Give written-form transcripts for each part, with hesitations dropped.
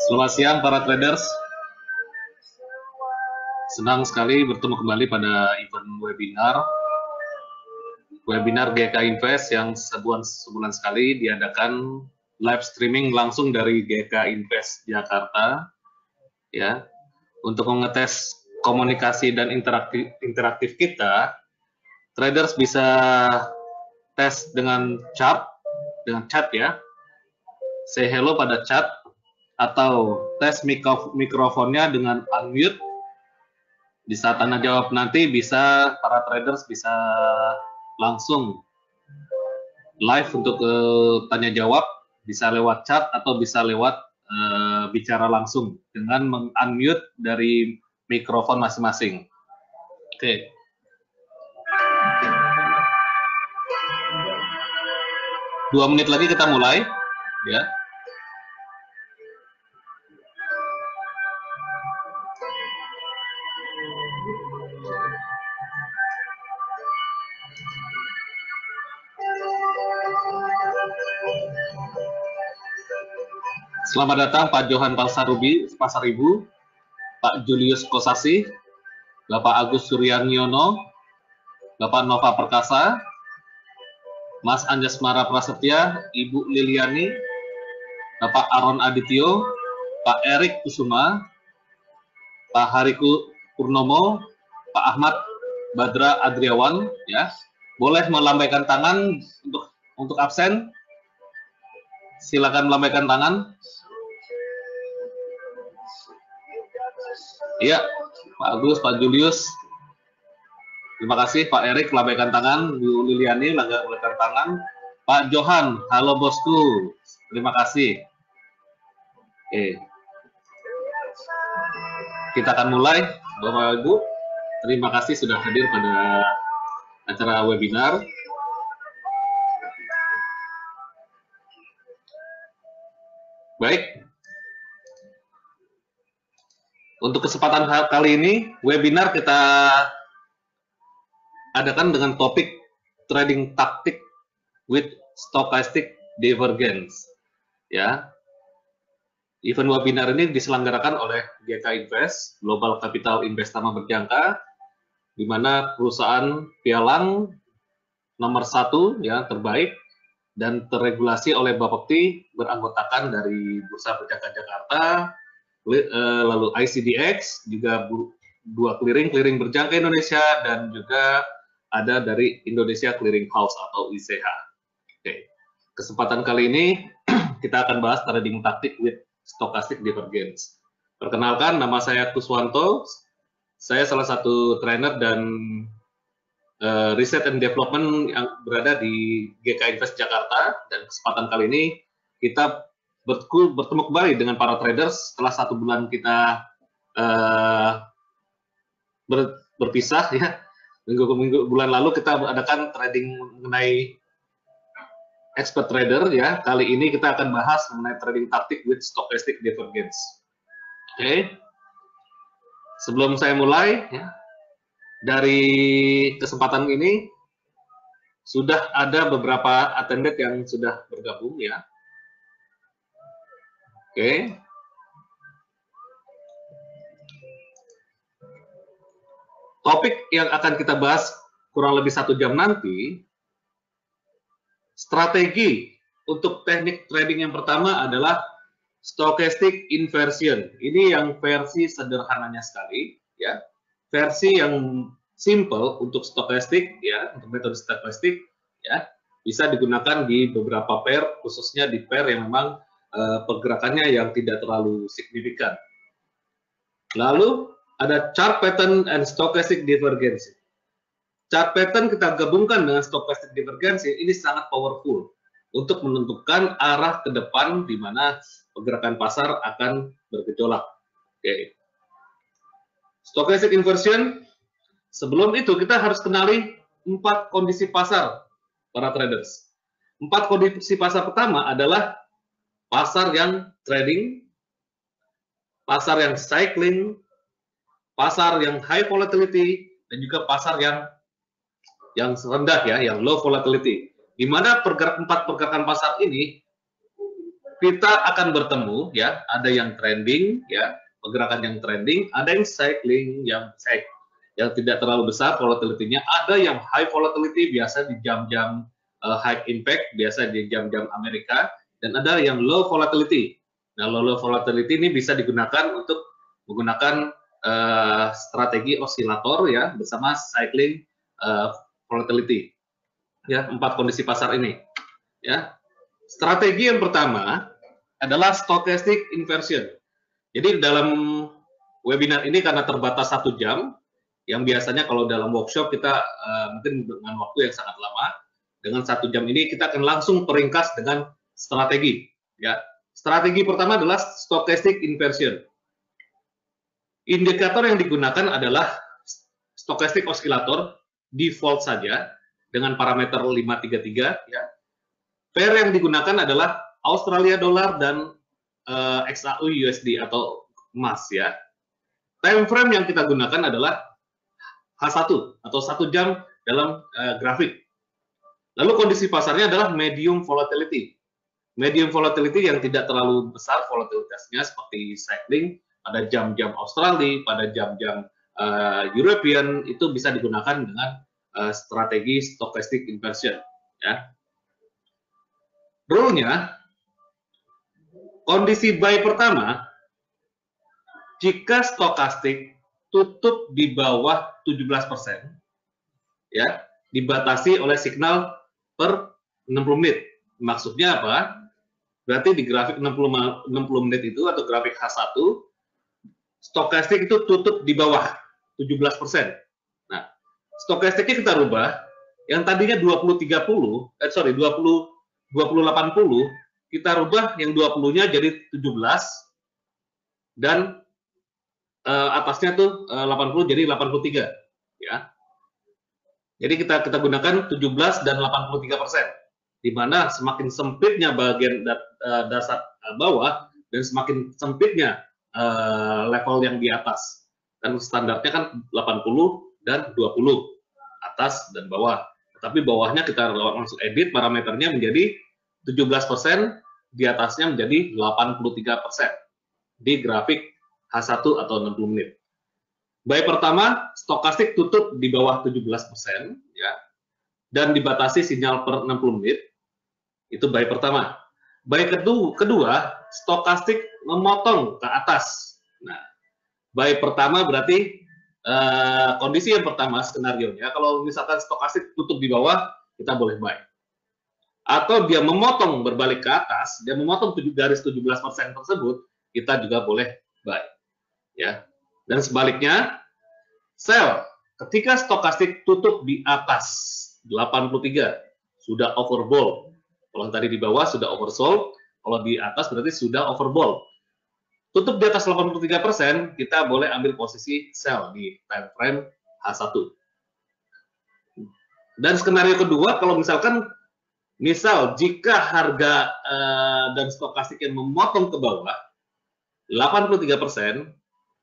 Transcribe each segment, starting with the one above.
Selamat siang para traders. Senang sekali bertemu kembali pada event webinar GK Invest yang sebulan sekali diadakan live streaming langsung dari GK Invest Jakarta, ya, untuk mengetes komunikasi dan interaktif kita. Traders bisa tes dengan chat ya, say hello pada chat, atau tes mikrofonnya dengan unmute. Di saat tanya jawab nanti para traders bisa langsung live untuk tanya jawab, bisa lewat chat atau bisa lewat bicara langsung dengan meng-unmute dari mikrofon masing-masing. Oke. 2 menit lagi kita mulai, ya. Selamat datang Pak Johan Pasaribu, Pak Julius Kosasi, Bapak Agus Suryaniono, Bapak Nova Perkasa, Mas Anjasmara Prasetya, Ibu Liliani, Bapak Aron Adityo, Pak Erik Kusuma, Pak Hariku Purnomo, Pak Ahmad Badra Adriawan, ya. Boleh melambaikan tangan untuk absen. Silakan melambaikan tangan. Iya, Pak Agus, Pak Julius. Terima kasih, Pak Erik, lambaikan tangan. Bu Liliani, lambaikan tangan. Pak Johan, halo bosku. Terima kasih. Oke. Kita akan mulai, Bapak Ibu. Terima kasih sudah hadir pada acara webinar. Baik. Untuk kesempatan kali ini, webinar kita adakan dengan topik trading tactic with stochastic divergence. Ya. Event webinar ini diselenggarakan oleh GK Invest, Global Capital Investama Berjangka, di mana perusahaan pialang nomor 1 ya terbaik dan terregulasi oleh Bapepti, beranggotakan dari Bursa Berjangka Jakarta, lalu ICDX, juga 2 clearing berjangka Indonesia, dan juga ada dari Indonesia Clearing House atau ICH. Oke. Kesempatan kali ini kita akan bahas trading tactic with stochastic divergence. Perkenalkan, nama saya Kuswanto. Saya salah satu trainer dan Research and Development yang berada di GK Invest Jakarta, dan kesempatan kali ini kita bertemu kembali dengan para traders setelah 1 bulan kita berpisah, ya. Bulan lalu kita adakan trading mengenai expert trader, ya. Kali ini kita akan bahas mengenai trading tactic with stochastic divergence. Oke. Sebelum saya mulai, ya, dari kesempatan ini sudah ada beberapa attendant yang sudah bergabung, ya. Oke. Topik yang akan kita bahas kurang lebih 1 jam nanti, strategi untuk teknik trading yang pertama adalah stochastic inversion. Ini yang versi sederhananya sekali, ya. Versi yang simple untuk stochastic, ya, untuk metode stochastic, ya, bisa digunakan di beberapa pair, khususnya di pair yang memang pergerakannya yang tidak terlalu signifikan. Lalu ada chart pattern and stochastic divergence. Chart pattern kita gabungkan dengan stochastic divergence, ini sangat powerful untuk menentukan arah ke depan di mana pergerakan pasar akan bergejolak. Oke. Stochastic inversion, sebelum itu kita harus kenali 4 kondisi pasar para traders. 4 kondisi pasar pertama adalah pasar yang trading, pasar yang cycling, pasar yang high volatility, dan juga pasar yang rendah, ya, yang low volatility. Di mana 4 pergerakan pasar ini kita akan bertemu ya, ada yang trending ya, pergerakan yang trending, ada yang cycling yang tidak terlalu besar volatility-nya, ada yang high volatility biasa di jam-jam high impact biasa di jam-jam Amerika, dan ada yang low volatility. Nah, low volatility ini bisa digunakan untuk menggunakan strategi osilator ya bersama cycling volatility. Ya, 4 kondisi pasar ini. Ya. Strategi yang pertama adalah stochastic inversion. Jadi dalam webinar ini karena terbatas 1 jam, yang biasanya kalau dalam workshop kita mungkin dengan waktu yang sangat lama, dengan 1 jam ini kita akan langsung peringkas dengan strategi. Ya, strategi pertama adalah stochastic inversion. Indikator yang digunakan adalah stochastic oscillator default saja dengan parameter 533. Ya. Pair yang digunakan adalah Australia dollar dan XAU USD atau emas ya. Time frame yang kita gunakan adalah H1 atau 1 jam dalam grafik. Lalu kondisi pasarnya adalah medium volatility. Medium volatility yang tidak terlalu besar volatilitasnya seperti cycling pada jam-jam Australia, pada jam-jam European itu bisa digunakan dengan strategi stochastic inversion ya. Rule-nya, kondisi buy pertama, jika stokastik tutup di bawah 17%, ya, dibatasi oleh signal per 60 menit. Maksudnya apa? Berarti di grafik 60 menit itu atau grafik H1, stokastik itu tutup di bawah 17%. Nah, stokastiknya kita rubah, yang tadinya 20-80, 20-80, kita rubah yang 20-nya jadi 17 dan atasnya tuh 80 jadi 83 ya. Jadi kita gunakan 17 dan 83%, di mana semakin sempitnya bagian dasar bawah dan semakin sempitnya level yang di atas. Dan standarnya kan 80 dan 20 atas dan bawah. Tapi bawahnya kita langsung edit parameternya menjadi 17%, di atasnya menjadi 83% di grafik H1 atau 60 menit. Buy pertama, stokastik tutup di bawah 17% ya, dan dibatasi sinyal per 60 menit. Itu buy pertama. Buy kedua, stokastik memotong ke atas. Nah, buy pertama berarti kondisi yang pertama skenario-nya, kalau misalkan stokastik tutup di bawah, kita boleh buy. Atau dia memotong berbalik ke atas, dia memotong garis 17% tersebut, kita juga boleh buy. Ya. Dan sebaliknya, sell. Ketika stokastik tutup di atas 83, sudah overbought. Kalau tadi di bawah sudah oversold, kalau di atas berarti sudah overbought. Tutup di atas 83%, kita boleh ambil posisi sell di time frame H1. Dan skenario kedua, kalau misalkan jika harga dan stokastik yang memotong ke bawah 83%,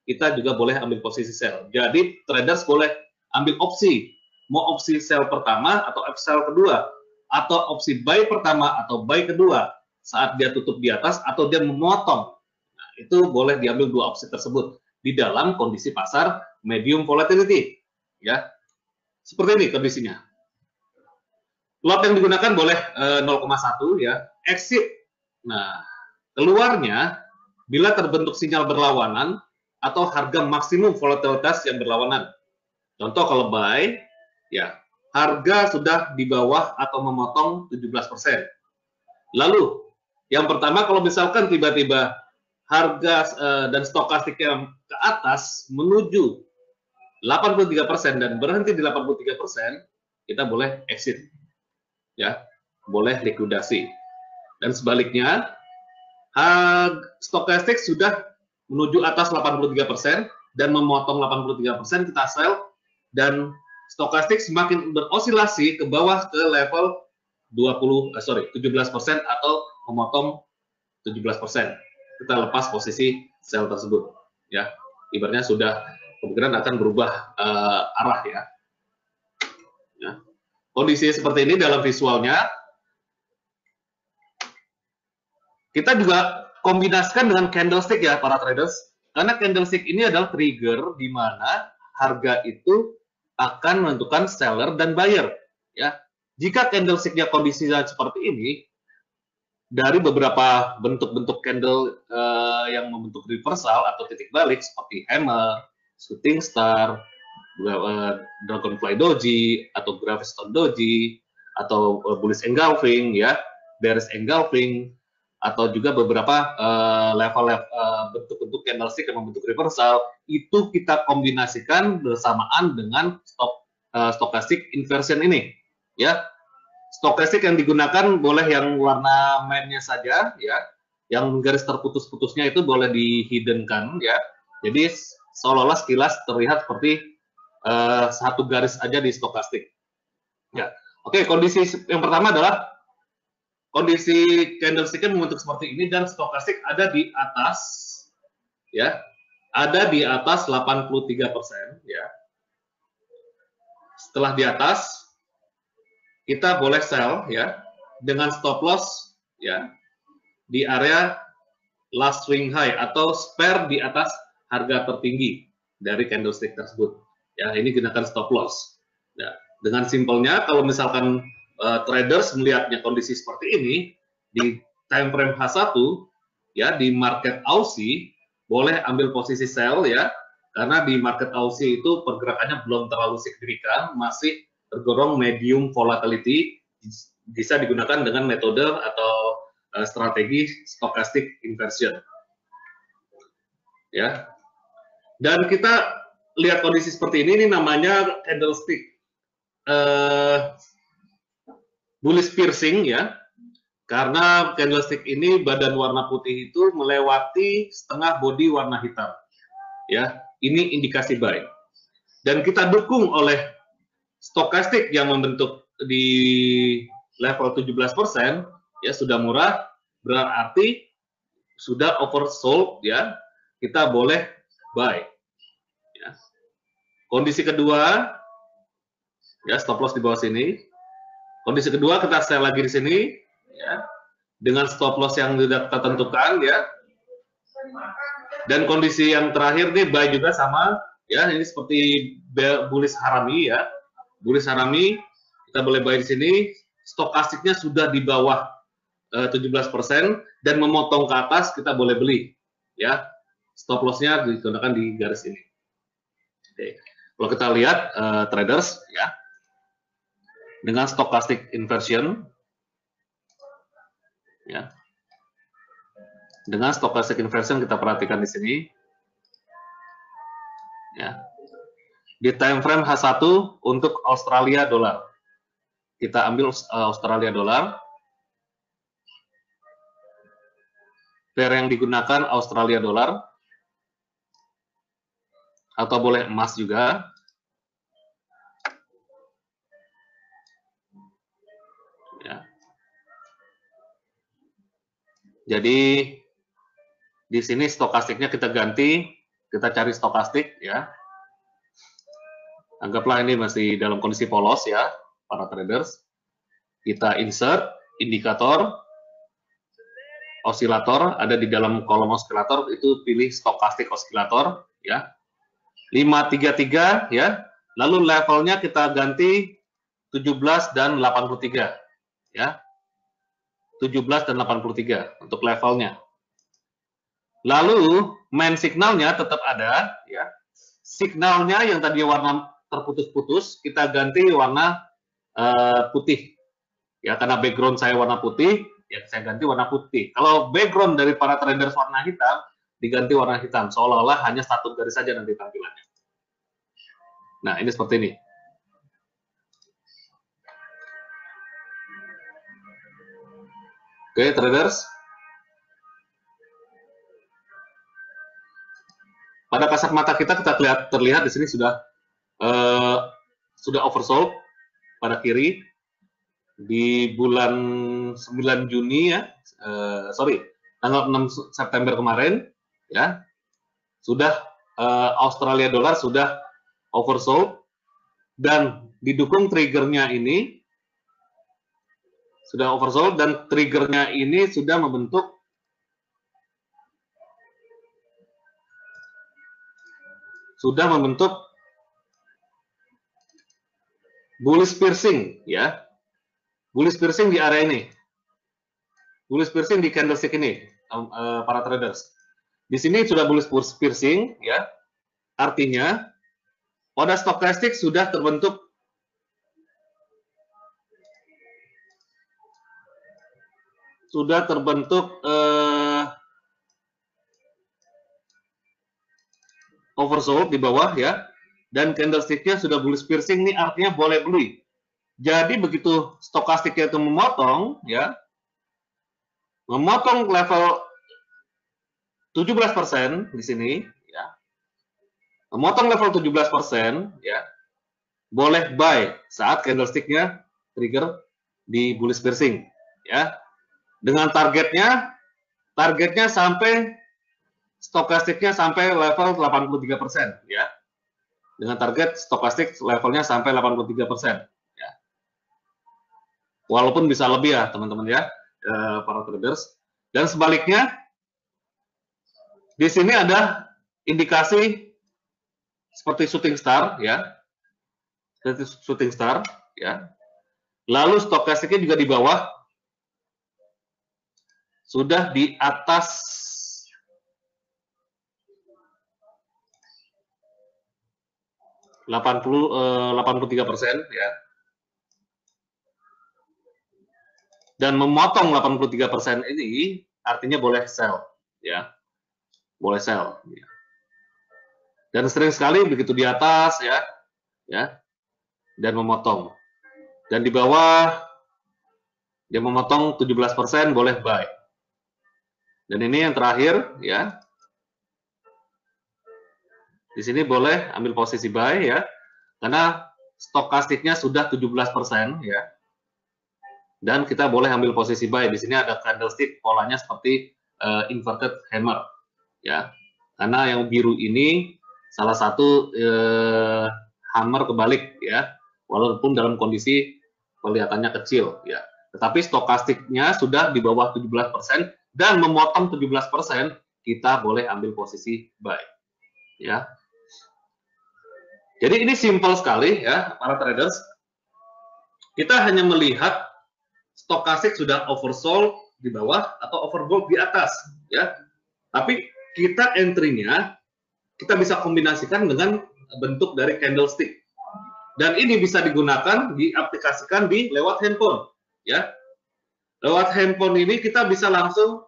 kita juga boleh ambil posisi sell. Jadi traders boleh ambil opsi, mau opsi sell pertama atau sell kedua, atau opsi buy pertama atau buy kedua saat dia tutup di atas atau dia memotong. Nah, itu boleh diambil 2 opsi tersebut di dalam kondisi pasar medium volatility. Ya, seperti ini kondisinya. Lot yang digunakan boleh 0,1 ya. Exit. Nah, keluarnya bila terbentuk sinyal berlawanan atau harga maksimum volatilitas yang berlawanan. Contoh kalau buy, ya harga sudah di bawah atau memotong 17%. Lalu, yang pertama kalau misalkan tiba-tiba harga dan stokastik yang ke atas menuju 83% dan berhenti di 83%, kita boleh exit. Ya, boleh likuidasi. Dan sebaliknya, stokastik sudah menuju atas 83% dan memotong 83%, kita sell, dan stokastik semakin berosilasi ke bawah ke level 17% atau memotong 17%. Kita lepas posisi sell tersebut. Ya, ibaratnya sudah kemungkinan akan berubah arah ya. Ya. Kondisi seperti ini dalam visualnya. Kita juga kombinasikan dengan candlestick ya para traders, karena candlestick ini adalah trigger di mana harga itu akan menentukan seller dan buyer ya. Jika candlesticknya kondisinya seperti ini, dari beberapa bentuk-bentuk candle yang membentuk reversal atau titik balik seperti hammer, shooting star, dragonfly doji atau gravestone doji atau bullish engulfing ya, bearish engulfing, atau juga beberapa level-level bentuk-bentuk candlestick yang membentuk reversal, itu kita kombinasikan bersamaan dengan stochastic inversion ini ya. Stokastik yang digunakan boleh yang warna merahnya saja ya, yang garis terputus-putusnya itu boleh dihiddenkan ya, jadi seolah-olah sekilas terlihat seperti satu garis aja di stokastik ya. Oke, kondisi yang pertama adalah kondisi candlesticknya membentuk seperti ini dan stokastik ada di atas ya, ada di atas 83% ya. Setelah di atas, kita boleh sell ya dengan stop loss ya di area last swing high atau spare di atas harga tertinggi dari candlestick tersebut ya. Ini gunakan stop loss ya. Dengan simpelnya, kalau misalkan traders melihatnya kondisi seperti ini di time frame H1 ya, di market Aussie boleh ambil posisi sell ya, karena di market Aussie itu pergerakannya belum terlalu signifikan, masih tergolong medium volatility, bisa digunakan dengan metode atau strategi stochastic inversion ya. Dan kita lihat kondisi seperti ini namanya candlestick bullish piercing ya, karena candlestick ini badan warna putih itu melewati setengah body warna hitam ya. Ini indikasi buy dan kita dukung oleh stokastik yang membentuk di level 17% ya, sudah murah, berarti sudah oversold ya, kita boleh buy ya. Kondisi kedua ya, stop loss di bawah sini. Kondisi kedua kita sell lagi di sini ya, dengan stop loss yang sudah kita tentukan ya. Dan kondisi yang terakhir nih buy juga sama ya, ini seperti bullish harami ya. Bullish harami kita boleh buy di sini, stokastiknya sudah di bawah 17% dan memotong ke atas, kita boleh beli ya. Stop loss-nya digunakan di garis ini. Oke. Kalau kita lihat traders ya, dengan stochastic inversion ya. Dengan stochastic inversion kita perhatikan di sini ya. Di time frame H1 untuk Australia dolar. Kita ambil Australia dolar. Pair yang digunakan Australia dolar. Atau boleh emas juga. Ya. Jadi di sini stokastiknya kita ganti, kita cari stokastik ya. Anggaplah ini masih dalam kondisi polos ya, para traders. Kita insert indikator osilator, ada di dalam kolom osilator, itu pilih stokastik osilator ya. 533 ya. Lalu levelnya kita ganti 17 dan 83 ya. 17 dan 83 untuk levelnya. Lalu main signalnya tetap ada ya. Signalnya yang tadi warna terputus-putus, kita ganti warna putih ya, karena background saya warna putih ya, saya ganti warna putih. Kalau background dari para traders warna hitam, diganti warna hitam, seolah-olah hanya satu garis saja nanti tampilannya. Nah, ini seperti ini. Oke, traders. Pada kasat mata kita terlihat di sini sudah oversold pada kiri di bulan 9 Juni ya, tanggal 6 September kemarin ya, sudah Australia dolar sudah oversold dan didukung triggernya ini sudah oversold dan triggernya ini sudah membentuk sudah membentuk bullish piercing, ya. Bullish piercing di area ini. Bullish piercing di candlestick ini, para traders. Di sini sudah bullish piercing, ya. Artinya pada stokastik sudah terbentuk oversold di bawah, ya, dan candlesticknya sudah bullish piercing, ini artinya boleh beli. Jadi begitu stokastiknya itu memotong, ya, memotong level 17% di sini, ya, memotong level 17%, ya, boleh buy saat candlesticknya trigger di bullish piercing, ya, dengan targetnya sampai stokastiknya sampai level 83%, ya. Dengan target stokastik levelnya sampai 83%, ya. Walaupun bisa lebih ya, teman-teman, ya, para traders. Dan sebaliknya, di sini ada indikasi seperti shooting star, ya. Seperti shooting star, ya. Lalu stokastiknya juga di bawah, sudah di atas 83%, ya, dan memotong 83% ini artinya boleh sell, ya, boleh sell, ya. Dan sering sekali begitu di atas, ya, dan memotong, dan di bawah dia memotong 17%, boleh buy. Dan ini yang terakhir, ya. Di sini boleh ambil posisi buy, ya, karena stokastiknya sudah 17%, ya. Dan kita boleh ambil posisi buy. Di sini ada candlestick polanya seperti inverted hammer, ya. Karena yang biru ini salah satu hammer kebalik, ya. Walaupun dalam kondisi kelihatannya kecil, ya. Tetapi stokastiknya sudah di bawah 17% dan memotong 17%, kita boleh ambil posisi buy, ya. Jadi ini simple sekali, ya, para traders. Kita hanya melihat stokastik sudah oversold di bawah atau overbought di atas, ya. Tapi kita entry-nya kita bisa kombinasikan dengan bentuk dari candlestick. Dan ini bisa digunakan, diaplikasikan di lewat handphone, ya. Lewat handphone ini kita bisa langsung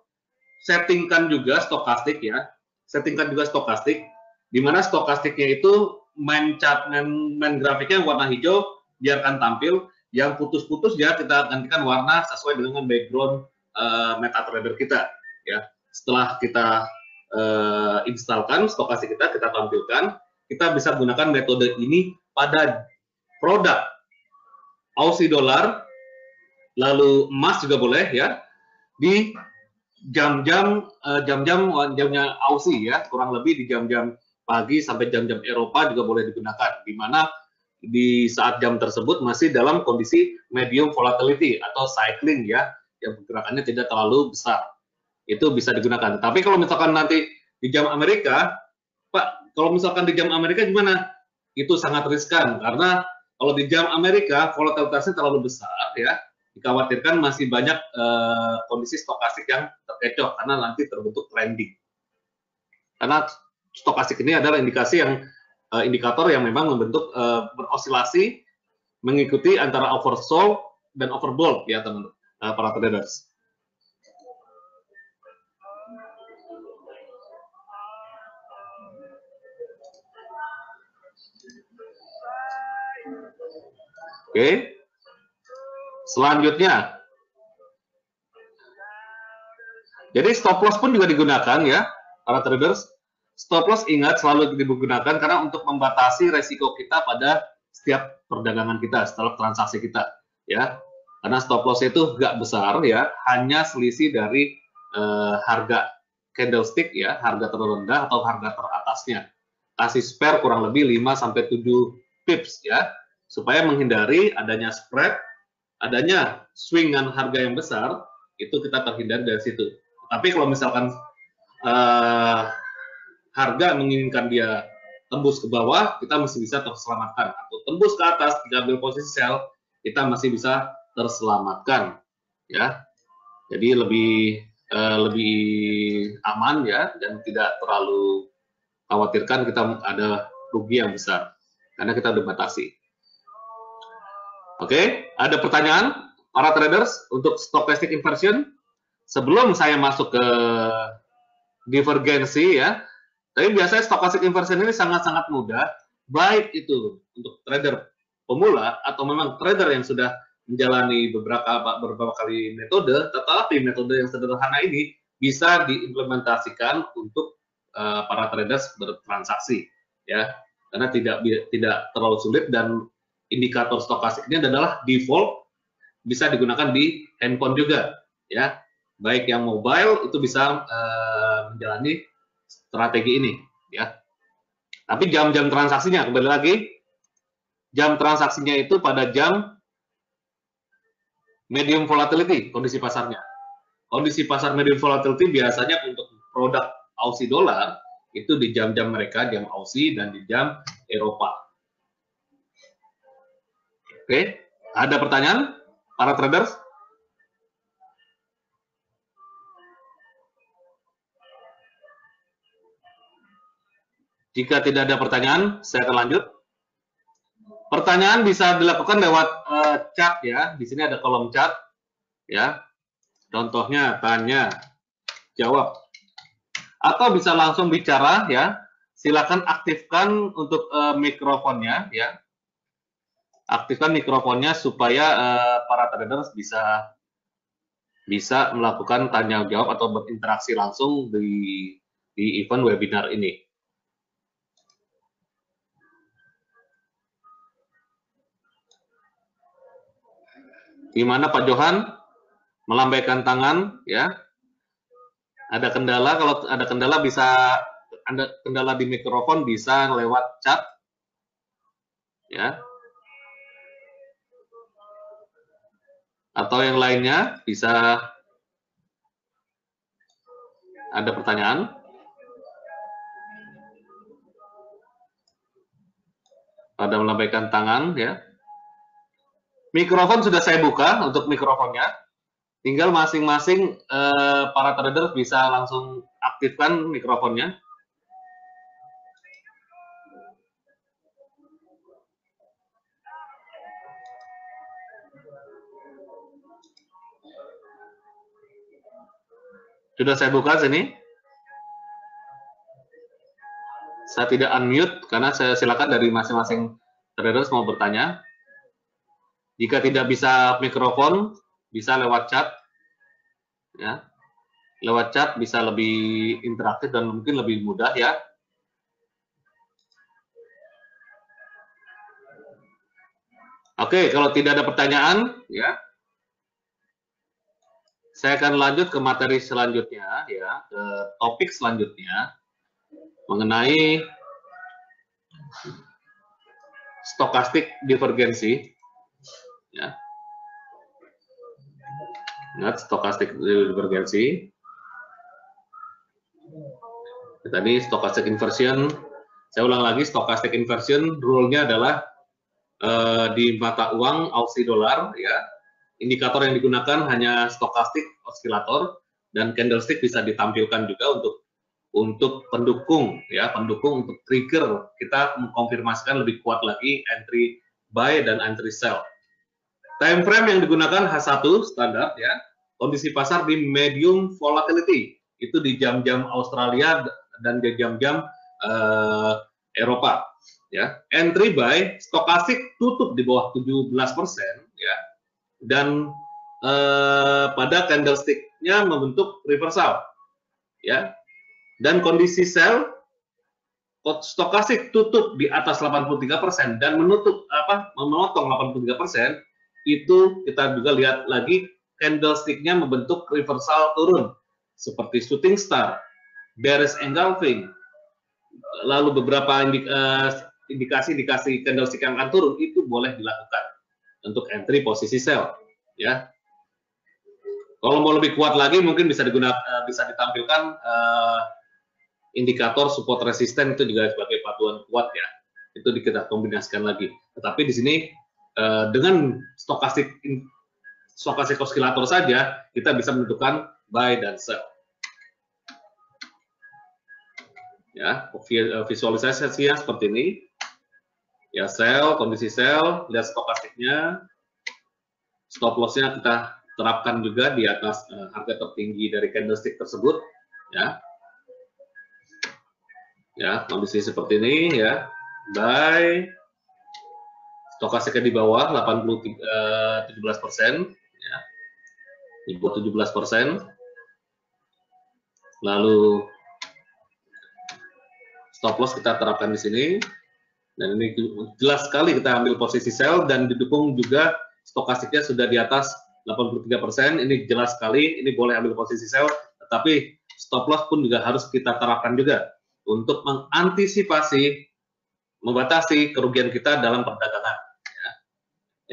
settingkan juga stokastik, ya. Settingkan juga stokastik, di mana stokastiknya itu main grafiknya warna hijau, biarkan tampil. Yang putus-putus ya kita gantikan warna sesuai dengan background MetaTrader kita, ya. Setelah kita instalkan stokastik kita tampilkan, kita bisa gunakan metode ini pada produk Aussie dollar, lalu emas juga boleh, ya, di jamnya Aussie, ya, kurang lebih di jam-jam pagi sampai jam-jam Eropa juga boleh digunakan, di mana di saat jam tersebut masih dalam kondisi medium volatility atau cycling, ya, yang pergerakannya tidak terlalu besar. Itu bisa digunakan. Tapi kalau misalkan nanti di jam Amerika, Pak, kalau misalkan di jam Amerika gimana? Itu sangat riskan, karena kalau di jam Amerika volatilitasnya terlalu besar, ya, dikhawatirkan masih banyak kondisi stokastik yang terkecoh karena nanti terbentuk trending. Karena stokastik ini adalah indikator yang memang membentuk berosilasi mengikuti antara oversold dan overbought, ya, teman-teman, para traders. Oke. Selanjutnya, jadi stop loss pun juga digunakan, ya, para traders. Stop loss ingat selalu digunakan karena untuk membatasi resiko kita pada setiap perdagangan kita, setiap transaksi kita, ya. Karena stop loss itu nggak besar, ya, hanya selisih dari harga candlestick, ya, harga terendah atau harga teratasnya. Kasih spare kurang lebih 5-7 pips, ya, supaya menghindari adanya spread, adanya swingan harga yang besar, itu kita terhindar dari situ. Tapi kalau misalkan harga menginginkan dia tembus ke bawah, kita masih bisa terselamatkan, atau tembus ke atas, jika ambil posisi sell, kita masih bisa terselamatkan, ya. Jadi lebih aman ya, dan tidak terlalu khawatirkan kita ada rugi yang besar karena kita udah batasi. Oke, ada pertanyaan para traders untuk stochastic inversion? Sebelum saya masuk ke divergensi ya, tapi biasanya stochastic inversion ini sangat-sangat mudah, baik itu untuk trader pemula atau memang trader yang sudah menjalani beberapa kali metode, tetapi metode yang sederhana ini bisa diimplementasikan untuk para traders bertransaksi, ya, karena tidak terlalu sulit, dan indikator stokastik ini adalah default, bisa digunakan di handphone juga, ya, baik yang mobile itu bisa menjalani strategi ini, ya. Tapi jam-jam transaksinya, kembali lagi, jam transaksinya itu pada jam medium volatility, kondisi pasarnya. Kondisi pasar medium volatility biasanya untuk produk Aussie dollar itu di jam-jam mereka, jam Aussie dan di jam Eropa. Oke, ada pertanyaan para traders? Jika tidak ada pertanyaan, saya akan lanjut. Pertanyaan bisa dilakukan lewat chat ya. Di sini ada kolom chat ya. Contohnya tanya, jawab. Atau bisa langsung bicara ya. Silakan aktifkan untuk mikrofonnya ya. Aktifkan mikrofonnya supaya para traders bisa melakukan tanya jawab atau berinteraksi langsung di event webinar ini. Di mana Pak Johan melambaikan tangan ya. Ada kendala, kalau ada kendala bisa, ada kendala di mikrofon bisa lewat chat ya. Atau yang lainnya bisa ada pertanyaan pada melambaikan tangan ya. Mikrofon sudah saya buka untuk mikrofonnya. Tinggal masing-masing para trader bisa langsung aktifkan mikrofonnya. Sudah saya buka sini. Saya tidak unmute karena saya silakan dari masing-masing traders mau bertanya. Jika tidak bisa mikrofon, bisa lewat chat, ya. Lewat chat bisa lebih interaktif dan mungkin lebih mudah ya. Oke, kalau tidak ada pertanyaan, ya, saya akan lanjut ke materi selanjutnya, ya, ke topik selanjutnya mengenai stokastik divergensi. Ya. Ingat stokastik divergensi. Tadi stokastik inversion. Saya ulang lagi, stokastik inversion rule-nya adalah di mata uang Aussie dollar ya. Indikator yang digunakan hanya stokastik osilator, dan candlestick bisa ditampilkan juga untuk pendukung ya, pendukung untuk trigger kita mengkonfirmasikan lebih kuat lagi entry buy dan entry sell. Time frame yang digunakan H1 standar ya, kondisi pasar di medium volatility, itu di jam-jam Australia dan di jam-jam Eropa ya. Entry buy, stokastik tutup di bawah 17% ya, dan pada candlestick-nya membentuk reversal ya, dan kondisi sell, stokastik tutup di atas 83% dan memotong 83%. Itu kita juga lihat lagi candlestick-nya membentuk reversal turun seperti shooting star, bearish engulfing, lalu beberapa indikasi-indikasi candlestick yang akan turun itu boleh dilakukan untuk entry posisi sell ya. Kalau mau lebih kuat lagi mungkin bisa ditampilkan indikator support resisten, itu juga sebagai pertumbuhan kuat ya. Itu kita kombinasikan lagi. Tetapi di sini dengan stokastik osilator saja kita bisa menentukan buy dan sell. Ya, visualisasinya seperti ini. Ya, sell, kondisi sell, lihat stokastiknya. Stop loss-nya kita terapkan juga di atas harga tertinggi dari candlestick tersebut, ya. Ya, kondisi seperti ini ya. Buy, stokastiknya di bawah 17%, ya. Di bawah 17%. Lalu stop loss kita terapkan di sini. Dan ini jelas sekali kita ambil posisi sell dan didukung juga stokastiknya sudah di atas 83%. Ini jelas sekali, ini boleh ambil posisi sell, tetapi stop loss pun juga harus kita terapkan juga untuk mengantisipasi, membatasi kerugian kita dalam perdagangan. Ya.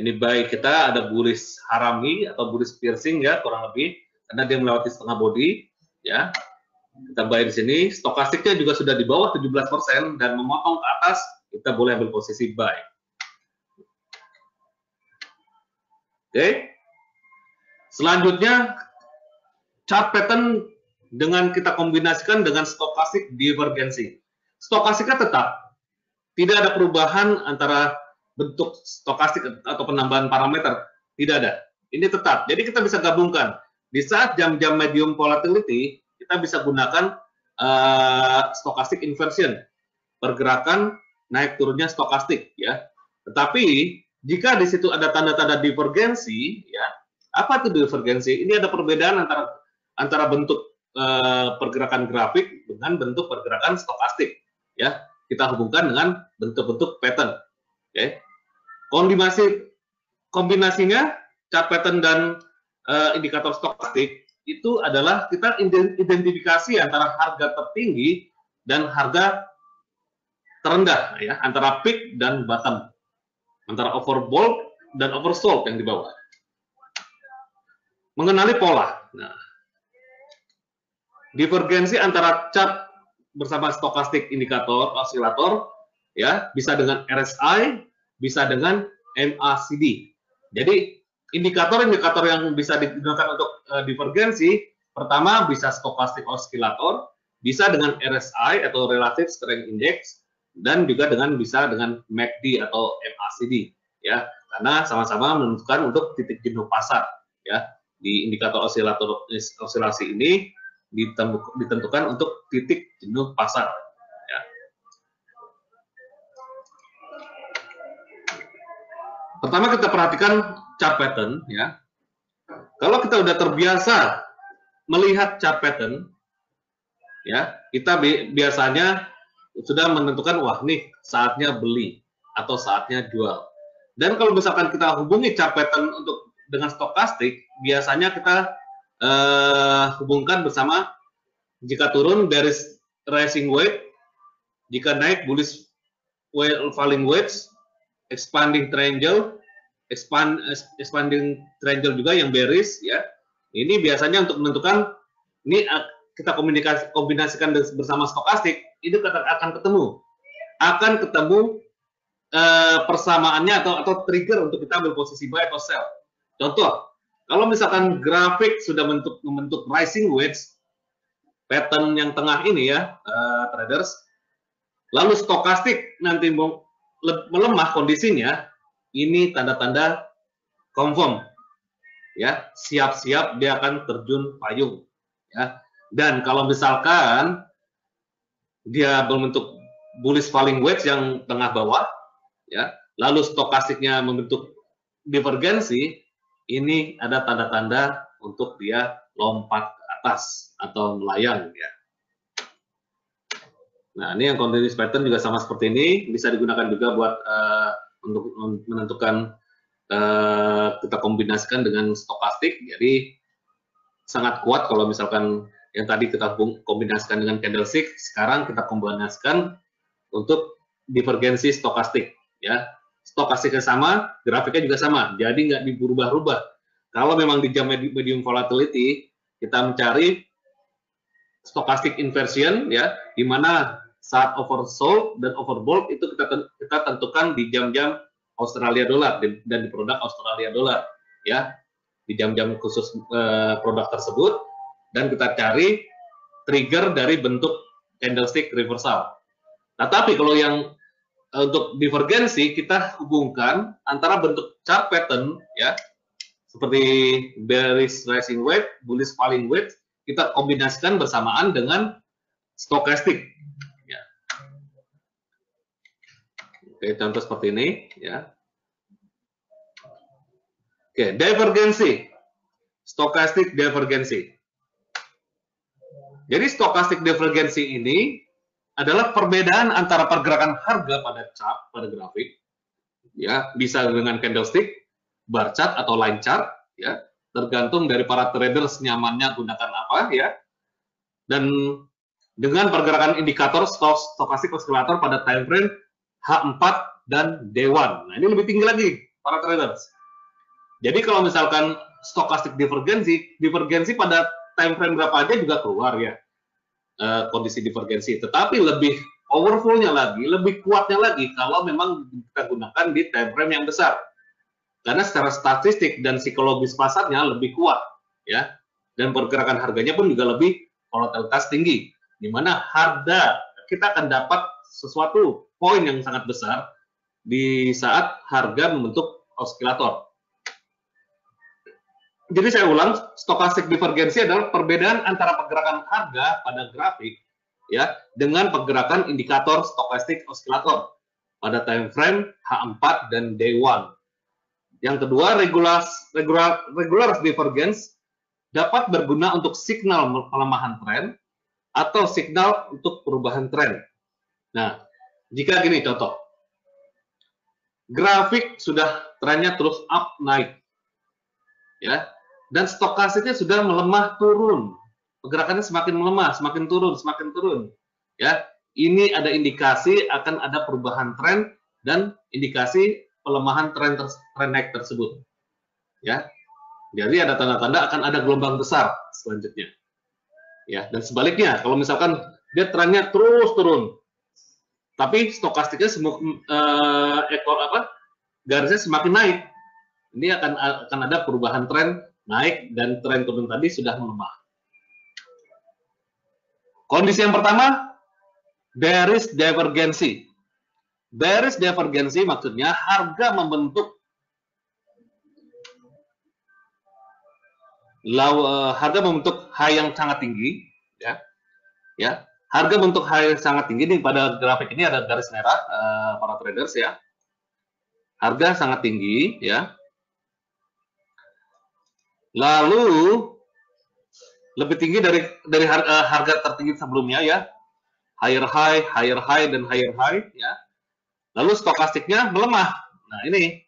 Ini buy kita ada bullish harami atau bullish piercing ya kurang lebih, karena dia melewati setengah body. Ya, kita buy di sini. Stokastiknya juga sudah di bawah 17% dan memotong ke atas. Kita boleh ambil posisi buy. Oke. Selanjutnya, chart pattern dengan kita kombinasikan dengan stokastik divergensi. Stokastiknya tetap. Tidak ada perubahan antara bentuk stokastik atau penambahan parameter. Tidak ada. Ini tetap. Jadi kita bisa gabungkan. Di saat jam-jam medium volatility, kita bisa gunakan stokastik inversion. Pergerakan naik turunnya stokastik ya. Tetapi jika di situ ada tanda-tanda divergensi ya, apa itu divergensi? Ini ada perbedaan antara bentuk pergerakan grafik dengan bentuk pergerakan stokastik ya. Kita hubungkan dengan bentuk-bentuk pattern. Oke. Kombinasinya chart pattern dan indikator stokastik itu adalah kita identifikasi antara harga tertinggi dan harga terendah ya, antara peak dan bottom, antara overbought dan oversold yang di bawah. Mengenali pola. Nah, divergensi antara chart bersama stokastik indikator osilator ya, bisa dengan RSI, bisa dengan MACD. Jadi indikator-indikator yang bisa digunakan untuk divergensi, pertama bisa stokastik osilator, bisa dengan RSI atau Relative Strength Index, dan juga bisa dengan MACD atau MACD ya, karena sama-sama menentukan untuk titik jenuh pasar ya. Di indikator osilasi ini ditentukan untuk titik jenuh pasar ya. Pertama kita perhatikan chart pattern ya. Kalau kita udah terbiasa melihat chart pattern ya, kita biasanya sudah menentukan wah nih saatnya beli atau saatnya jual. Dan kalau misalkan kita hubungi chart pattern dengan stokastik, biasanya kita hubungkan bersama jika turun bearish rising wedge, jika naik bullish falling wedge, expanding triangle juga yang bearish ya. Ini biasanya untuk menentukan ini kita kombinasikan bersama stokastik, itu akan ketemu persamaannya atau trigger untuk kita ambil posisi buy atau sell. Contoh, kalau misalkan grafik sudah membentuk rising wedge, pattern yang tengah ini ya, traders, lalu stokastik nanti melemah kondisinya, ini tanda-tanda confirm, ya, siap-siap dia akan terjun payung, ya. Dan kalau misalkan dia membentuk bullish falling wedge yang tengah bawah, ya, lalu stokastiknya membentuk divergensi, ini ada tanda-tanda untuk dia lompat ke atas atau melayang, ya. Nah, ini yang continuous pattern juga sama seperti ini, bisa digunakan juga buat untuk menentukan kita kombinasikan dengan stokastik. Jadi sangat kuat kalau misalkan yang tadi kita kombinasikan dengan candlestick, sekarang kita kombinasikan untuk divergensi stokastik, ya. Stokastiknya sama, grafiknya juga sama, jadi nggak diubah-ubah. Kalau memang di jam medium volatility, kita mencari stokastik inversion, ya, di mana saat oversold dan overbought itu kita tentukan di jam-jam Australia dollar dan di produk Australia dollar, ya, di jam-jam khusus produk tersebut, dan kita cari trigger dari bentuk candlestick reversal. Nah, tapi kalau yang untuk divergensi kita hubungkan antara bentuk chart pattern, ya, seperti bearish rising wedge, bullish falling wedge, kita kombinasikan bersamaan dengan stokastik. Ya. Oke, contoh seperti ini, ya. Oke, divergensi, stokastik divergensi. Jadi stokastik divergensi ini adalah perbedaan antara pergerakan harga pada chart, pada grafik, ya, bisa dengan candlestick, bar chart atau line chart, ya, tergantung dari para traders nyamannya gunakan apa, ya, dan dengan pergerakan indikator stokastik oscillator pada time frame H4 dan D1. Nah, ini lebih tinggi lagi para traders. Jadi kalau misalkan stokastik divergensi pada time frame berapa aja juga keluar, ya, kondisi divergensi. Tetapi lebih powerfulnya lagi, lebih kuatnya lagi kalau memang kita gunakan di time frame yang besar. Karena secara statistik dan psikologis pasarnya lebih kuat, ya, dan pergerakan harganya pun juga lebih volatilitas tinggi, di mana harga kita akan dapat sesuatu poin yang sangat besar di saat harga membentuk osilator. Jadi saya ulang, stokastik divergensi adalah perbedaan antara pergerakan harga pada grafik, ya, dengan pergerakan indikator stokastik osilator pada time frame H4 dan D1. Yang kedua, regular divergence dapat berguna untuk signal pelemahan tren atau signal untuk perubahan tren. Nah, jika gini contoh, grafik sudah trennya terus up naik, ya, dan stokastiknya sudah melemah turun, pergerakannya semakin melemah, semakin turun, ya, ini ada indikasi akan ada perubahan tren dan indikasi pelemahan tren naik tersebut, ya. Jadi ada tanda-tanda akan ada gelombang besar selanjutnya, ya. Dan sebaliknya, kalau misalkan dia trennya terus turun, tapi stokastiknya garisnya semakin naik, ini akan ada perubahan tren naik dan tren turun tadi sudah melemah. Kondisi yang pertama, bearish divergensi. Bearish divergensi maksudnya harga membentuk high yang sangat tinggi, ya, ya, harga membentuk high yang sangat tinggi. Ini pada grafik ini ada garis merah, para traders, ya, harga sangat tinggi, ya, lalu lebih tinggi dari harga tertinggi sebelumnya, ya, higher high dan higher high, ya. Lalu stokastiknya melemah. Nah, ini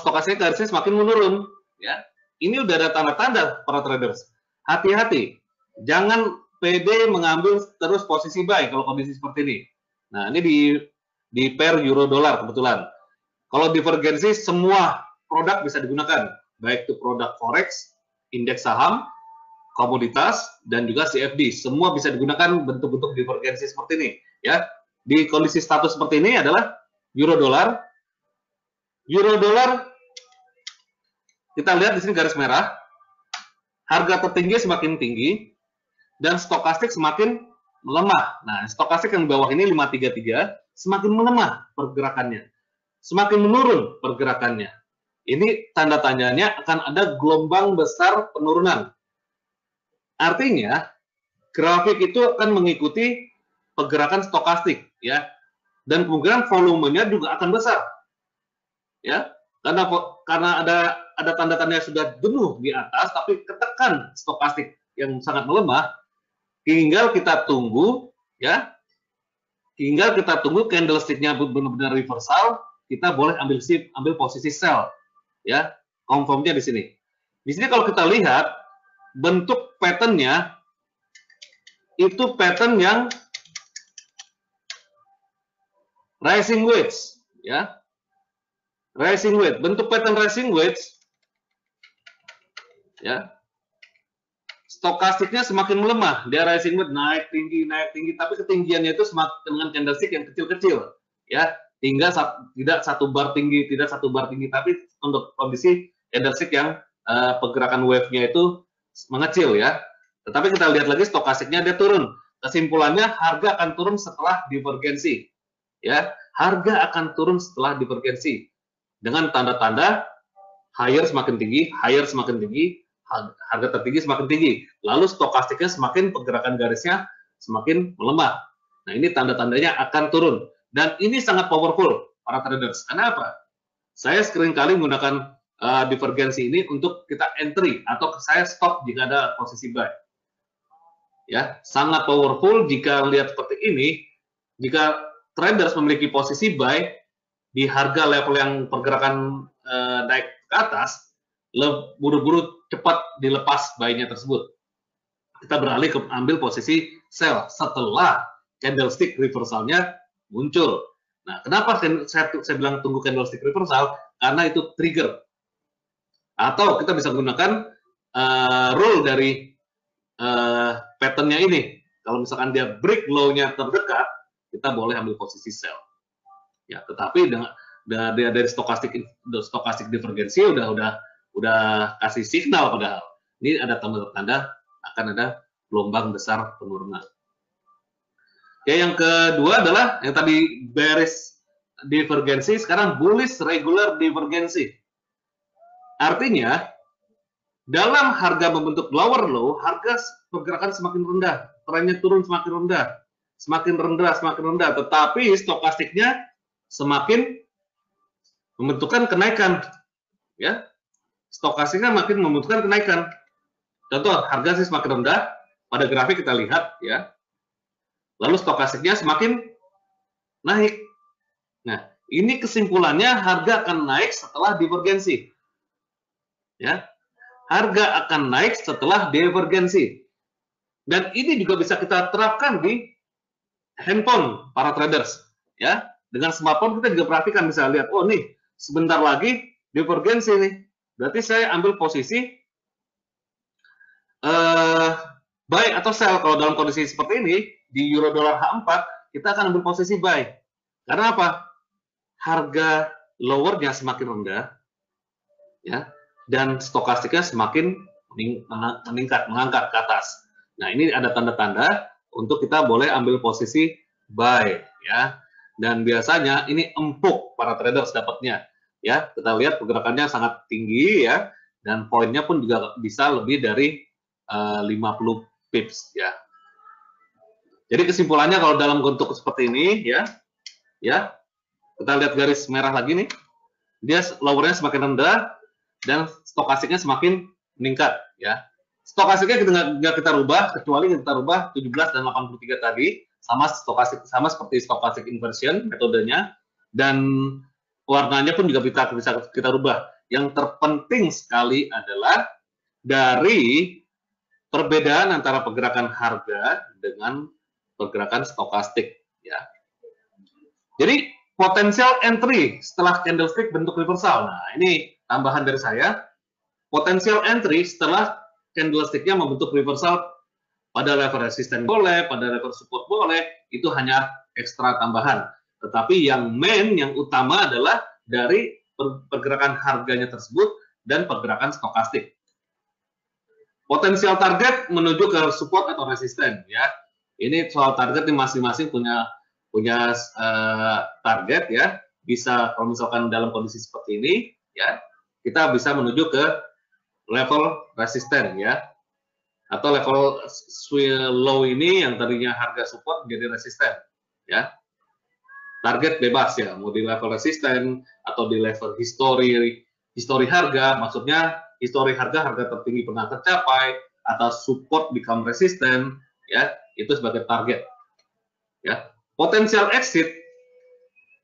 stokastiknya garisnya semakin menurun, ya. Ini udah ada tanda-tanda para traders. Hati-hati, jangan pede mengambil terus posisi buy kalau kondisi seperti ini. Nah, ini di pair euro dolar kebetulan. Kalau divergensi semua produk bisa digunakan, baik itu produk forex, indeks saham, komoditas, dan juga CFD. Semua bisa digunakan bentuk-bentuk divergensi seperti ini, ya. Di kondisi status seperti ini adalah euro dolar. Euro dolar, kita lihat di sini garis merah, harga tertinggi semakin tinggi dan stokastik semakin melemah. Nah, stokastik yang di bawah ini 533 semakin melemah pergerakannya, semakin menurun pergerakannya. Ini tanda tanyanya akan ada gelombang besar penurunan. Artinya, grafik itu akan mengikuti pergerakan stokastik, ya, dan kemungkinan volumenya juga akan besar, ya, karena ada tanda-tanda yang sudah jenuh di atas, tapi ketekan stokastik yang sangat melemah. Tinggal kita tunggu, ya, tinggal kita tunggu candlesticknya benar-benar reversal, kita boleh ambil posisi sell, ya, confirmnya di sini. Di sini kalau kita lihat bentuk patternnya itu pattern yang rising wedge, ya, rising wedge. Bentuk pattern rising wedge, ya, stokastiknya semakin melemah, dia rising wedge naik tinggi, tapi ketinggiannya itu semakin dengan candlestick yang kecil-kecil, ya, hingga tidak satu bar tinggi, tapi untuk kondisi candlestick yang pergerakan wave-nya itu mengecil, ya. Tetapi kita lihat lagi stokastiknya dia turun. Kesimpulannya harga akan turun setelah divergensi, ya, harga akan turun setelah divergensi dengan tanda-tanda higher semakin tinggi, harga tertinggi semakin tinggi. Lalu stokastiknya semakin pergerakan garisnya semakin melemah. Nah, ini tanda-tandanya akan turun. Dan ini sangat powerful para traders. Kenapa? Saya seringkali menggunakan divergensi ini untuk kita entry atau saya stop jika ada posisi buy. Ya, sangat powerful jika lihat seperti ini. Jika traders memiliki posisi buy di harga level yang pergerakan naik ke atas, buru-buru cepat dilepas buy-nya tersebut. Kita beralih ke ambil posisi sell setelah candlestick reversalnya muncul. Nah, kenapa saya bilang tunggu candlestick reversal? Karena itu trigger. Atau kita bisa menggunakan rule dari pattern-nya ini. Kalau misalkan dia break low-nya terdekat, kita boleh ambil posisi sell. Ya, tetapi dari stokastik divergensi udah kasih signal padahal. Ini ada tanda-tanda akan ada gelombang besar penurunan. Ya, yang kedua adalah yang tadi bearish divergensi, sekarang bullish regular divergensi. Artinya, dalam harga membentuk lower low, harga pergerakan semakin rendah, trennya turun semakin rendah, tetapi stokastiknya semakin membentukkan kenaikan, ya. Stokastiknya makin membentukkan kenaikan. Contoh, harga sih semakin rendah, pada grafik kita lihat, ya. Lalu stokastiknya semakin naik. Nah, ini kesimpulannya harga akan naik setelah divergensi. Ya. Harga akan naik setelah divergensi. Dan ini juga bisa kita terapkan di handphone para traders, ya. Dengan smartphone kita juga perhatikan, bisa lihat, oh nih, sebentar lagi divergensi nih. Berarti saya ambil posisi buy atau sell. Kalau dalam kondisi seperti ini di euro dolar H4 kita akan ambil posisi buy. Karena apa? Harga lowernya semakin rendah, ya, dan stokastiknya semakin meningkat, mengangkat ke atas. Nah, ini ada tanda-tanda untuk kita boleh ambil posisi buy, ya. Dan biasanya ini empuk para traders dapatnya, ya. Kita lihat pergerakannya sangat tinggi, ya, dan poinnya pun juga bisa lebih dari 50 pips, ya. Jadi kesimpulannya kalau dalam bentuk seperti ini, ya, kita lihat garis merah lagi nih, dia lowernya semakin rendah dan stokastiknya semakin meningkat, ya. Stokastiknya nggak kita rubah, kecuali kita rubah 17 dan 83 tadi, sama seperti stokastik inversion metodenya, dan warnanya pun juga bisa kita rubah. Yang terpenting sekali adalah dari perbedaan antara pergerakan harga dengan pergerakan stokastik, ya. Jadi potensial entry setelah candlestick bentuk reversal. Nah, ini tambahan dari saya. Potensial entry setelah candlesticknya membentuk reversal pada level resisten boleh, pada level support boleh, itu hanya ekstra tambahan. Tetapi yang main, yang utama adalah dari pergerakan harganya tersebut dan pergerakan stokastik. Potensial target menuju ke support atau resisten, ya. Ini soal target ini masing-masing punya target, ya. Bisa kalau misalkan dalam kondisi seperti ini, ya, kita bisa menuju ke level resisten, ya, atau level low ini yang tadinya harga support menjadi resisten, ya. Target bebas, ya, mau di level resisten atau di level histori harga, maksudnya histori harga tertinggi pernah tercapai atau support become resisten, ya, itu sebagai target, ya. Potensial exit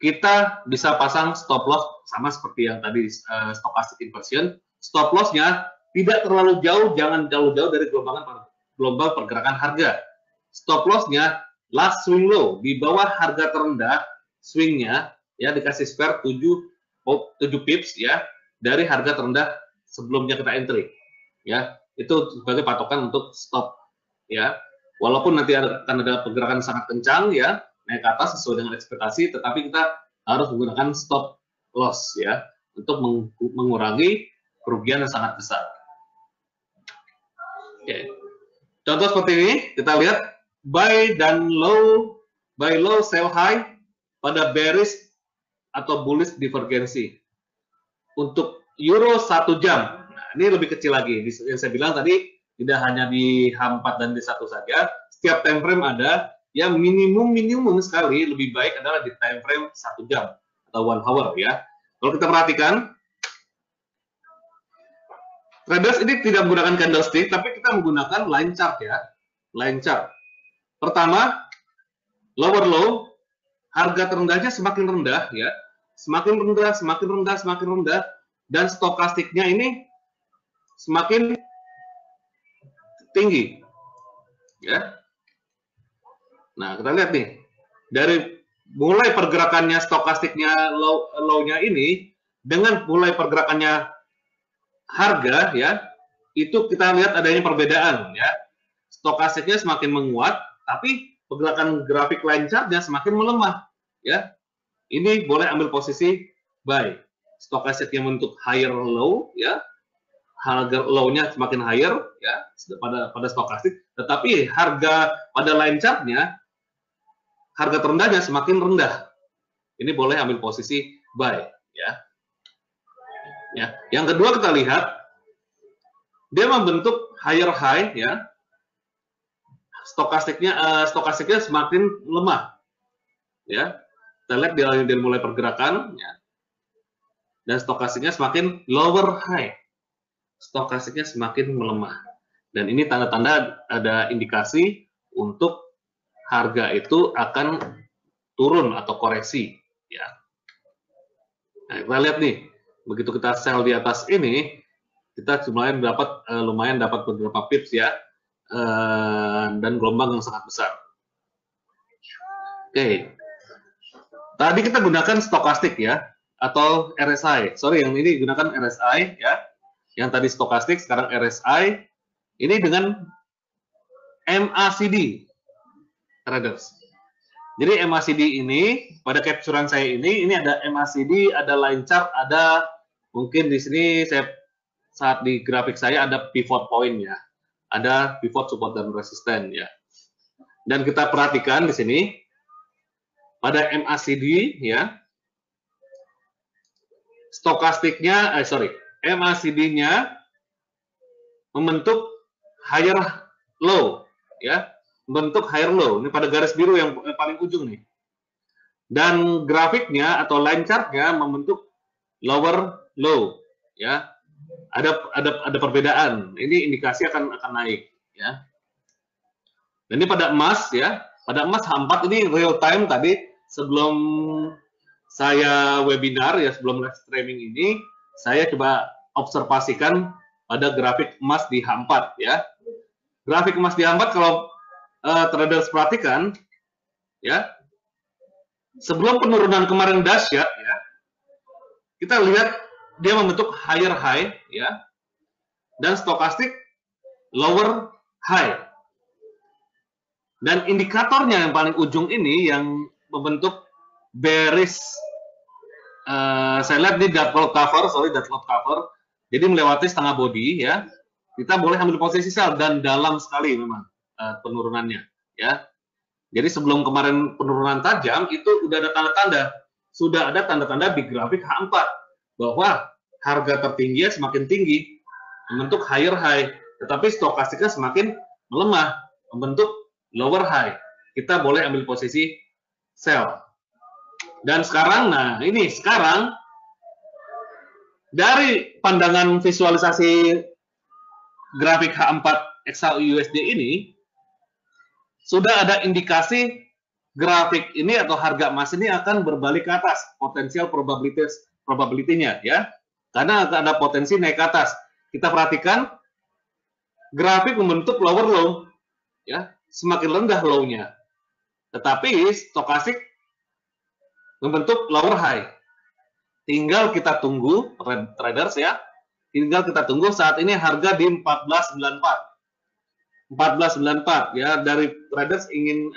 kita bisa pasang stop loss sama seperti yang tadi stochastic inversion. Stop loss-nya tidak terlalu jauh, jangan jauh-jauh dari gelombang pergerakan harga. Stop loss-nya last swing low, di bawah harga terendah swing-nya, ya, dikasih spare 7 pips, ya, dari harga terendah sebelumnya kita entry, ya. Itu sebagai patokan untuk stop, ya. Walaupun nanti akan ada pergerakan sangat kencang, ya, naik ke atas sesuai dengan ekspektasi, tetapi kita harus menggunakan stop loss, ya, untuk mengurangi kerugian yang sangat besar. Oke. Contoh seperti ini, kita lihat buy low, sell high pada bearish atau bullish divergensi. Untuk euro 1 jam, nah, ini lebih kecil lagi. Yang saya bilang tadi, tidak hanya di H4 dan D1 saja, setiap time frame ada, yang minimum sekali lebih baik adalah di time frame 1 jam atau 1 hour, ya. Kalau kita perhatikan, traders ini tidak menggunakan candlestick, tapi kita menggunakan line chart, ya. Line chart. Pertama, lower low, harga terendahnya semakin rendah, ya. Semakin rendah, dan stokastiknya ini semakin tinggi, ya. Nah, kita lihat nih, dari mulai pergerakannya stokastiknya low-nya ini, dengan mulai pergerakannya harga, ya, itu kita lihat adanya perbedaan, ya. Stokastiknya semakin menguat, tapi pergerakan grafik line chart-nya semakin melemah, ya. Ini boleh ambil posisi buy. Stokastiknya membentuk higher low, ya. Harga low-nya semakin higher, ya, pada stokastik, tetapi harga pada line chart-nya, harga terendahnya semakin rendah. Ini boleh ambil posisi buy, ya. Ya. Yang kedua kita lihat, dia membentuk higher high, ya. Stokastiknya semakin lemah, ya. Kita lihat dia mulai pergerakan, ya. Dan stokastiknya semakin lower high. Stokastiknya semakin melemah. Dan ini tanda-tanda ada indikasi untuk harga itu akan turun atau koreksi, ya. Nah, kita lihat nih, begitu kita sell di atas ini, kita lumayan dapat beberapa pips, ya, dan gelombang yang sangat besar. Oke. Tadi kita gunakan stokastik, ya, atau RSI. Sorry, yang ini gunakan RSI, ya. Yang tadi stokastik, sekarang RSI. Ini dengan MACD, traders. Jadi MACD ini, pada capturean saya ini ada MACD, ada line chart, ada mungkin di sini saat di grafik saya ada pivot point, ya. Ada pivot, support, dan resisten, ya. Dan kita perhatikan di sini, pada MACD, ya, MACD-nya membentuk higher low, ya, membentuk higher low. Ini pada garis biru yang paling ujung nih. Dan grafiknya atau line chart-nya membentuk lower low, ya. Ada perbedaan. Ini indikasi akan naik, ya. Dan ini pada emas, ya. Pada emas H4 ini real time tadi sebelum saya webinar, ya, sebelum live streaming ini, saya coba observasikan pada grafik emas di H4, ya. Grafik emas di H4 kalau traders perhatikan, ya, sebelum penurunan kemarin dahsyat, ya, kita lihat dia membentuk higher high, ya, dan stokastik lower high. Dan indikatornya yang paling ujung ini yang membentuk bearish, saya lihat di dot plot cover, jadi melewati setengah body, ya. Kita boleh ambil posisi sell, dan dalam sekali memang penurunannya, ya. Jadi sebelum kemarin penurunan tajam itu sudah ada tanda-tanda di grafik H4 bahwa harga tertinggi semakin tinggi, membentuk higher high, tetapi stokastiknya semakin melemah, membentuk lower high. Kita boleh ambil posisi sell. Dan sekarang, nah ini sekarang dari pandangan visualisasi grafik H4 XAUUSD ini sudah ada indikasi grafik ini atau harga emas ini akan berbalik ke atas, potensial probability-nya, ya. Karena akan ada potensi naik ke atas. Kita perhatikan grafik membentuk lower low, ya, semakin rendah low-nya. Tetapi stokastik membentuk lower high. Tinggal kita tunggu, traders, ya. tinggal kita tunggu. Saat ini harga di 1494 ya. Dari traders ingin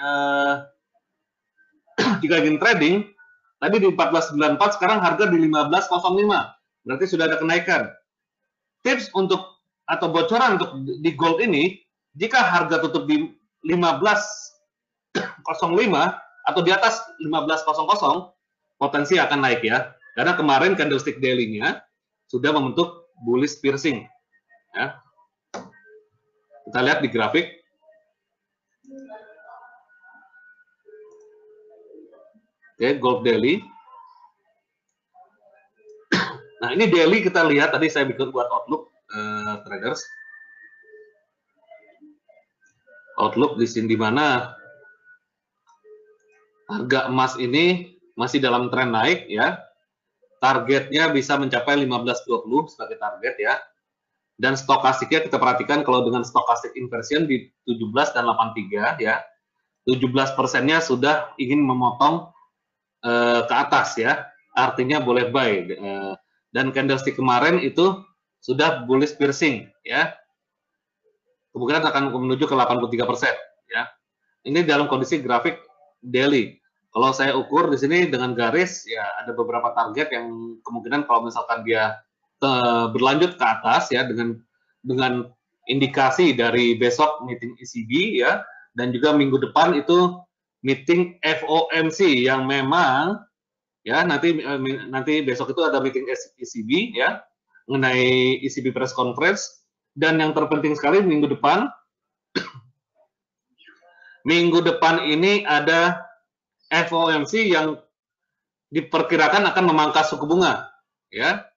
jika ingin trading tadi di 1494, sekarang harga di 1505, berarti sudah ada kenaikan. Tips untuk atau bocoran untuk di gold ini, jika harga tutup di 1505 atau di atas 1500, potensi akan naik ya. Karena kemarin candlestick daily-nya sudah membentuk bullish piercing. Ya. Kita lihat di grafik. Oke, gold daily. Nah, ini daily kita lihat, tadi saya bikin buat outlook traders. Outlook di sini, di mana harga emas ini masih dalam tren naik ya. Targetnya bisa mencapai 1520 sebagai target ya. Dan stokastiknya kita perhatikan, kalau dengan stokastik inversion di 17 dan 83 ya. 17%-nya sudah ingin memotong ke atas ya. Artinya boleh buy. Dan candlestick kemarin itu sudah bullish piercing ya. Kemungkinan akan menuju ke 83% ya. Ini dalam kondisi grafik daily. Kalau saya ukur di sini dengan garis ya, ada beberapa target yang kemungkinan kalau misalkan dia berlanjut ke atas ya, dengan indikasi dari besok meeting ECB ya, dan juga minggu depan itu meeting FOMC yang memang ya nanti besok itu ada meeting ECB ya, mengenai ECB press conference. Dan yang terpenting sekali minggu depan ini ada FOMC yang diperkirakan akan memangkas suku bunga ya.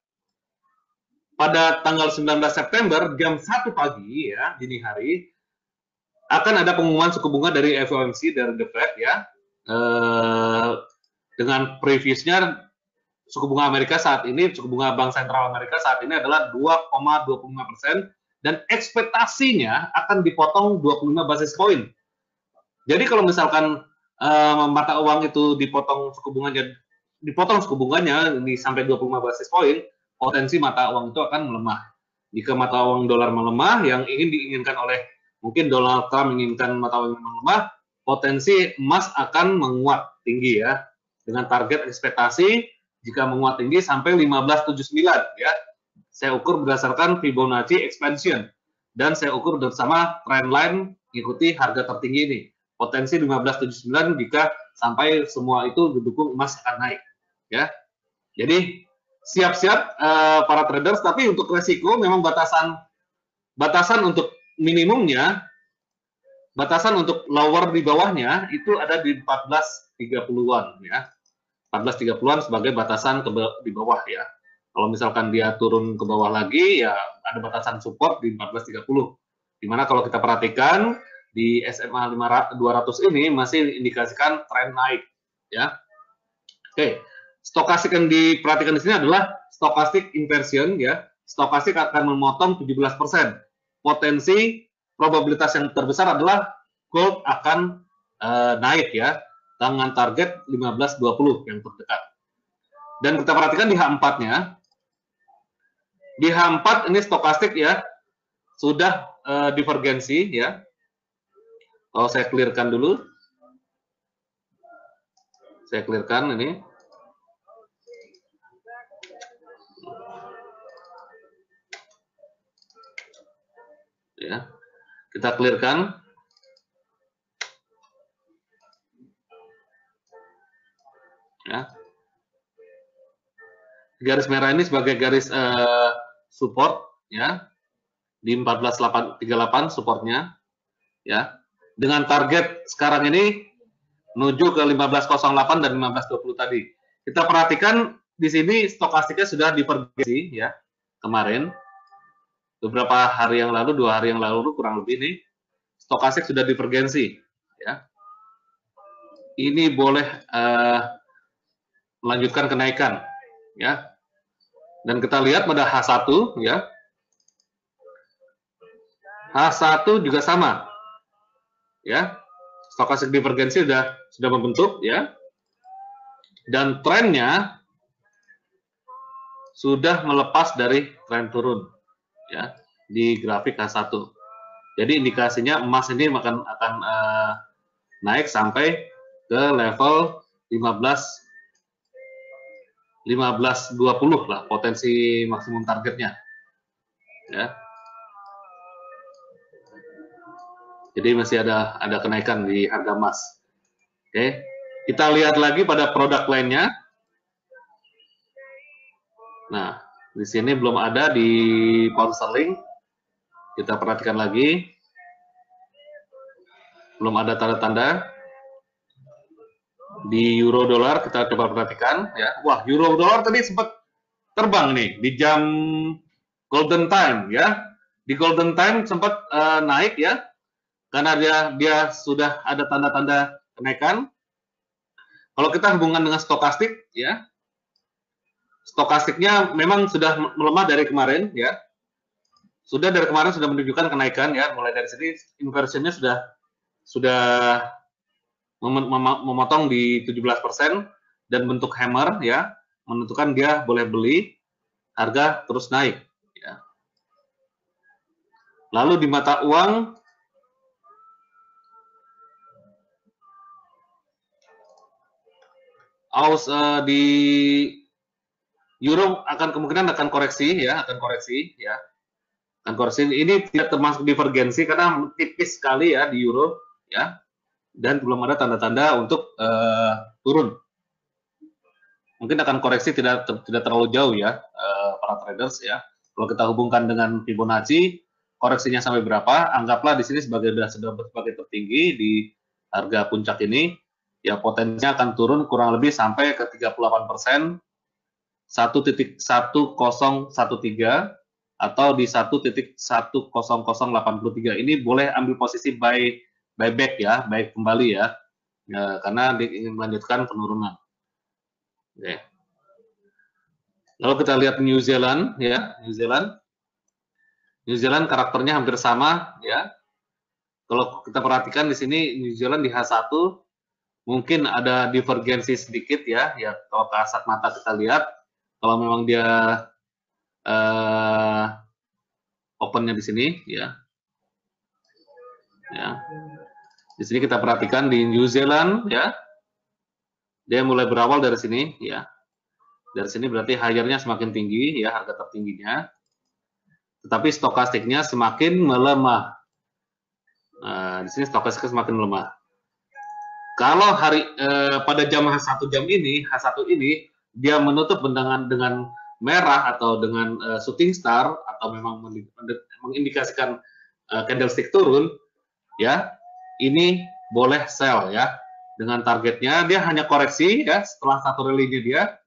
Pada tanggal 19 September jam 1 pagi ya, dini hari, akan ada pengumuman suku bunga dari FOMC, dari The Fed ya. Dengan previousnya suku bunga Amerika saat ini, suku bunga Bank Sentral Amerika saat ini adalah 2,25%, dan ekspektasinya akan dipotong 25 basis point. Jadi kalau misalkan mata uang itu dipotong suku bunganya ini sampai 25 basis point, potensi mata uang itu akan melemah. Jika mata uang dolar melemah, yang diinginkan oleh mungkin Donald Trump menginginkan mata uang melemah, potensi emas akan menguat tinggi ya. Dengan target ekspektasi jika menguat tinggi sampai 1579 ya. Saya ukur berdasarkan Fibonacci expansion dan saya ukur bersama trend line ikuti harga tertinggi ini. Potensi 1579 jika sampai semua itu didukung, emas akan naik ya. Jadi siap-siap para traders, tapi untuk resiko memang batasan untuk minimumnya, batasan untuk lower di bawahnya itu ada di 1430-an ya. 1430-an sebagai batasan di bawah ya. Kalau misalkan dia turun ke bawah lagi ya ada batasan support di 1430. Dimana kalau kita perhatikan di SMA 200 ini masih indikasikan tren naik ya. Oke, stokastik yang diperhatikan di sini adalah stokastik inversion ya. Stokastik akan memotong 17%. Potensi probabilitas yang terbesar adalah gold akan naik ya, dengan target 1520 yang terdekat. Dan kita perhatikan di H4-nya. Di H4 ini stokastik ya sudah divergensi ya. Kalau saya clearkan dulu. Saya clearkan ini. Ya. Kita clearkan. Ya. Garis merah ini sebagai garis support ya. Di 1438 supportnya ya. Dengan target sekarang ini menuju ke 1508 dan 1520 tadi. Kita perhatikan di sini stokastiknya sudah divergensi ya kemarin. Beberapa hari yang lalu, 2 hari yang lalu kurang lebih nih, stokastik sudah divergensi ya. Ini boleh melanjutkan kenaikan ya. Dan kita lihat pada H1 ya. H1 juga sama. Ya. Stokastik divergensi sudah membentuk ya. Dan trennya sudah melepas dari tren turun ya di grafik H1. Jadi indikasinya emas ini akan naik sampai ke level 1520 lah potensi maksimum targetnya ya. Jadi masih ada kenaikan di harga emas. Oke, kita lihat lagi pada produk lainnya. Nah, di sini belum ada di pound sterling. Kita perhatikan lagi. Belum ada tanda-tanda. Di euro dolar kita coba perhatikan ya. Wah, euro dolar tadi sempat terbang nih di jam golden time ya. Di golden time sempat naik ya. Karena dia sudah ada tanda-tanda kenaikan. Kalau kita hubungkan dengan stokastik ya. Stokastiknya memang sudah melemah dari kemarin ya. Sudah dari kemarin sudah menunjukkan kenaikan ya. Mulai dari sini inversionnya sudah memotong di 17% dan bentuk hammer ya, menentukan dia boleh beli, harga terus naik ya. Lalu di mata uang di euro kemungkinan akan koreksi ya, akan koreksi. Ini tidak termasuk divergensi karena tipis sekali ya di euro ya, dan belum ada tanda-tanda untuk turun. Mungkin akan koreksi tidak terlalu jauh ya para traders ya. Kalau kita hubungkan dengan Fibonacci, koreksinya sampai berapa? Anggaplah di sini sebagai tertinggi di harga puncak ini. Ya potensinya akan turun kurang lebih sampai ke 38%, 1.1013 atau di 1.10083. Ini boleh ambil posisi buyback ya, baik kembali ya, karena ingin melanjutkan penurunan. Oke. Lalu kita lihat New Zealand ya, New Zealand karakternya hampir sama ya. Kalau kita perhatikan di sini New Zealand di H1 mungkin ada divergensi sedikit ya, kalau kasat mata kita lihat, kalau memang dia opennya di sini ya. Di sini kita perhatikan di New Zealand ya, dia mulai berawal dari sini ya. Dari sini berarti higher-nya semakin tinggi ya, harga tertingginya. Tetapi stokastiknya semakin melemah. Nah, di sini stokastiknya semakin melemah. Kalau pada jam H1 ini dia menutup dengan merah atau dengan shooting star atau memang mengindikasikan candlestick turun ya, ini boleh sell ya. Dengan targetnya dia hanya koreksi ya, setelah satu rally-nya dia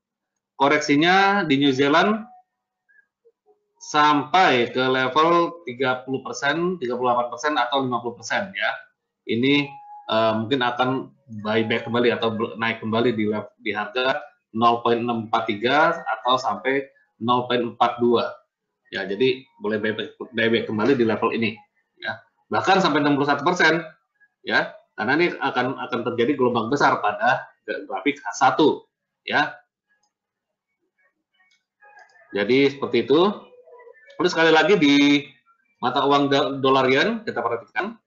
koreksinya di New Zealand sampai ke level 30%, 38% atau 50% ya. Ini mungkin akan buyback kembali atau naik kembali di harga 0.643 atau sampai 0.42 ya. Jadi boleh buyback kembali di level ini ya, bahkan sampai 61% ya, karena ini akan terjadi gelombang besar pada grafik H1 ya. Jadi seperti itu. Terus sekali lagi di mata uang dolar yen kita perhatikan.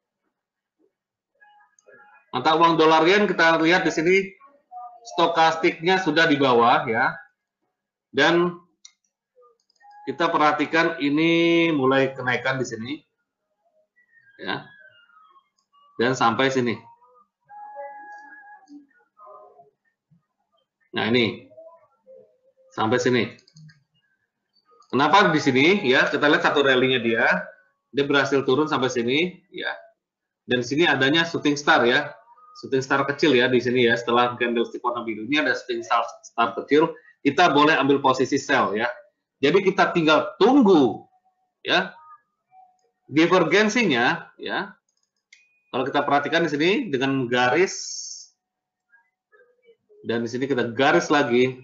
Mata uang dolar yen kita lihat di sini stokastiknya sudah di bawah ya. Dan kita perhatikan ini mulai kenaikan di sini. Ya. Dan sampai sini. Nah, ini. Sampai sini. Kenapa di sini ya? Kita lihat satu rally-nya dia berhasil turun sampai sini ya. Dan di sini adanya shooting star ya. Shooting star kecil ya di sini ya, setelah candlestick warna biru ini ada shooting star kecil, kita boleh ambil posisi sell ya. Jadi kita tinggal tunggu ya divergensinya ya. Kalau kita perhatikan di sini dengan garis dan di sini kita garis lagi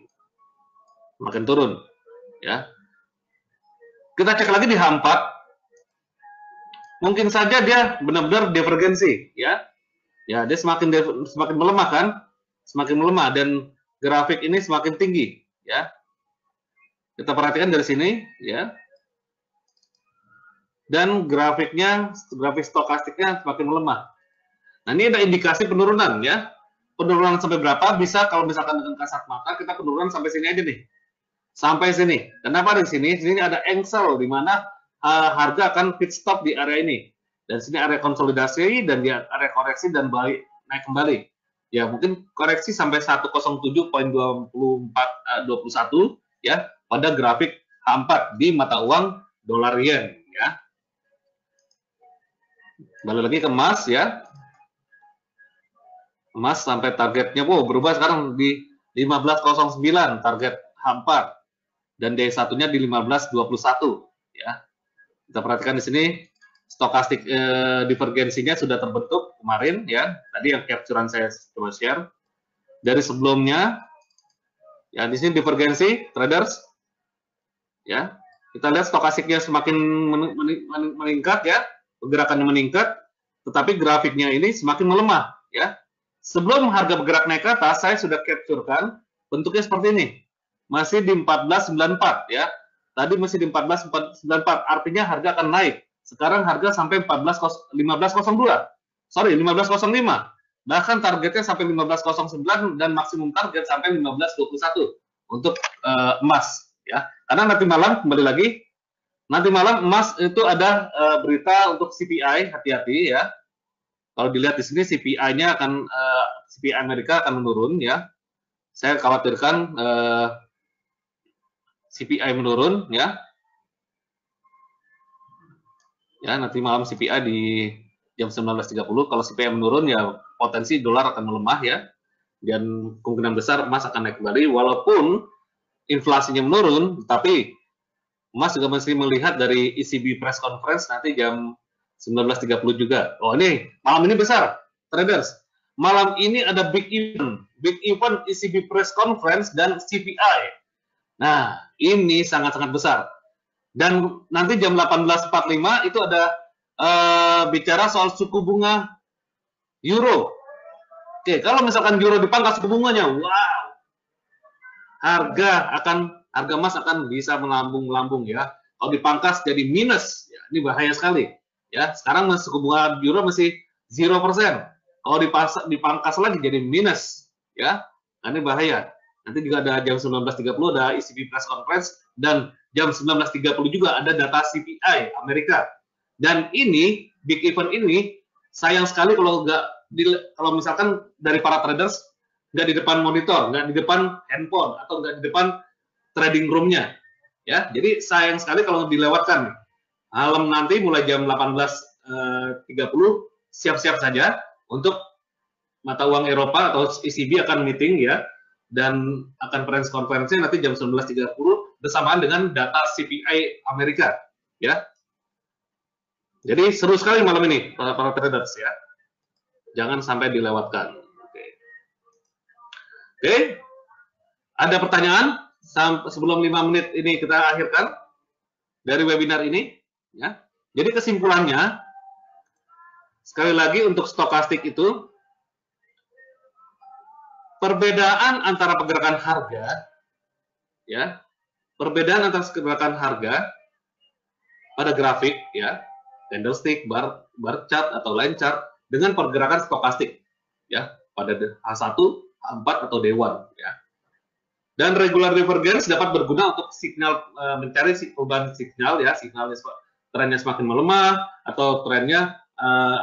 makin turun ya. Kita cek lagi di H4, mungkin saja dia benar-benar divergensi ya. Ya, dia semakin melemah kan? Semakin melemah dan grafik ini semakin tinggi ya. Kita perhatikan dari sini, ya. Dan grafiknya, grafik stokastiknya semakin melemah. Nah, ini ada indikasi penurunan, ya. Penurunan sampai berapa? Bisa kalau misalkan dengan kasat mata kita penurunan sampai sini aja nih. Sampai sini. Kenapa di sini? Sini ada engsel di mana harga akan pit stop di area ini. Dan sini area konsolidasi dan di area koreksi dan balik naik kembali. Ya, mungkin koreksi sampai 107.2421 ya pada grafik H4 di mata uang dolar yen ya. Balik lagi ke emas ya. Emas sampai targetnya berubah sekarang di 1509 target H4 dan D1-nya di 1521 ya. Kita perhatikan di sini stokastik divergensinya sudah terbentuk kemarin ya. Tadi yang capturean saya coba share. Dari sebelumnya ya di sini divergensi traders ya. Kita lihat stokastiknya semakin meningkat ya, pergerakannya meningkat, tetapi grafiknya ini semakin melemah ya. Sebelum harga bergerak naik ke atas, saya sudah capturekan bentuknya seperti ini. Masih di 1494 ya. Tadi masih di 1494, artinya harga akan naik. Sekarang harga sampai 1502. Sorry, 1505. Bahkan targetnya sampai 1509 dan maksimum target sampai 1521 untuk emas ya. Karena nanti malam kembali lagi, nanti malam emas itu ada berita untuk CPI, hati-hati ya. Kalau dilihat di sini CPI-nya akan CPI Amerika akan menurun ya. Saya khawatirkan CPI menurun ya. Ya, nanti malam CPI di jam 19.30. Kalau CPI menurun ya potensi dolar akan melemah ya. Dan kemungkinan besar emas akan naik kembali walaupun inflasinya menurun, tapi emas juga masih melihat dari ECB press conference nanti jam 19.30 juga. Oh, ini malam ini besar, traders. Malam ini ada big event ECB press conference dan CPI. Nah, ini sangat-sangat besar. Dan nanti jam 18.45 itu ada bicara soal suku bunga euro. Oke, kalau misalkan euro dipangkas suku bunganya, wow, harga emas akan bisa melambung-lambung ya. Kalau dipangkas jadi minus, ya, ini bahaya sekali. Ya, sekarang suku bunga euro masih 0%. Kalau dipangkas lagi jadi minus, ya, nah, ini bahaya. Nanti juga ada jam 19.30 ada ECB press conference dan jam 19.30 juga ada data CPI Amerika. Dan ini big event ini sayang sekali kalau misalkan dari para traders nggak di depan monitor, nggak di depan handphone atau nggak di depan trading room-nya. Ya, jadi sayang sekali kalau dilewatkan. Malam nanti mulai jam 18.30 siap-siap saja untuk mata uang Eropa atau ECB akan meeting ya dan akan press conference nanti jam 19.30 bersamaan dengan data CPI Amerika ya. Jadi seru sekali malam ini para traders ya. Jangan sampai dilewatkan. Oke. Ada pertanyaan sebelum 5 menit ini kita akhirkan dari webinar ini ya. Jadi kesimpulannya sekali lagi untuk stokastik itu perbedaan antara pergerakan harga ya, perbedaan antara pergerakan harga pada grafik ya, candlestick, bar chart atau line chart dengan pergerakan stokastik ya pada H1, H4 atau D1 ya. Dan regular divergence dapat berguna untuk signal mencari perubahan signal ya, signalnya trennya semakin melemah atau trennya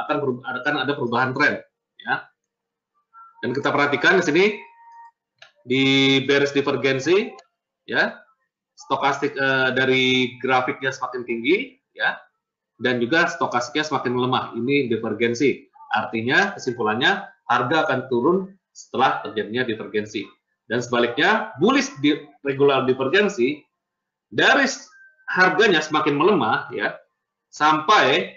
akan ada perubahan tren ya. Dan kita perhatikan di sini di bearish divergensi ya, stokastik dari grafiknya semakin tinggi ya, dan juga stokastiknya semakin melemah. Ini divergensi. Artinya kesimpulannya harga akan turun setelah terjadinya divergensi. Dan sebaliknya bullish di regular divergensi dari harganya semakin melemah ya, sampai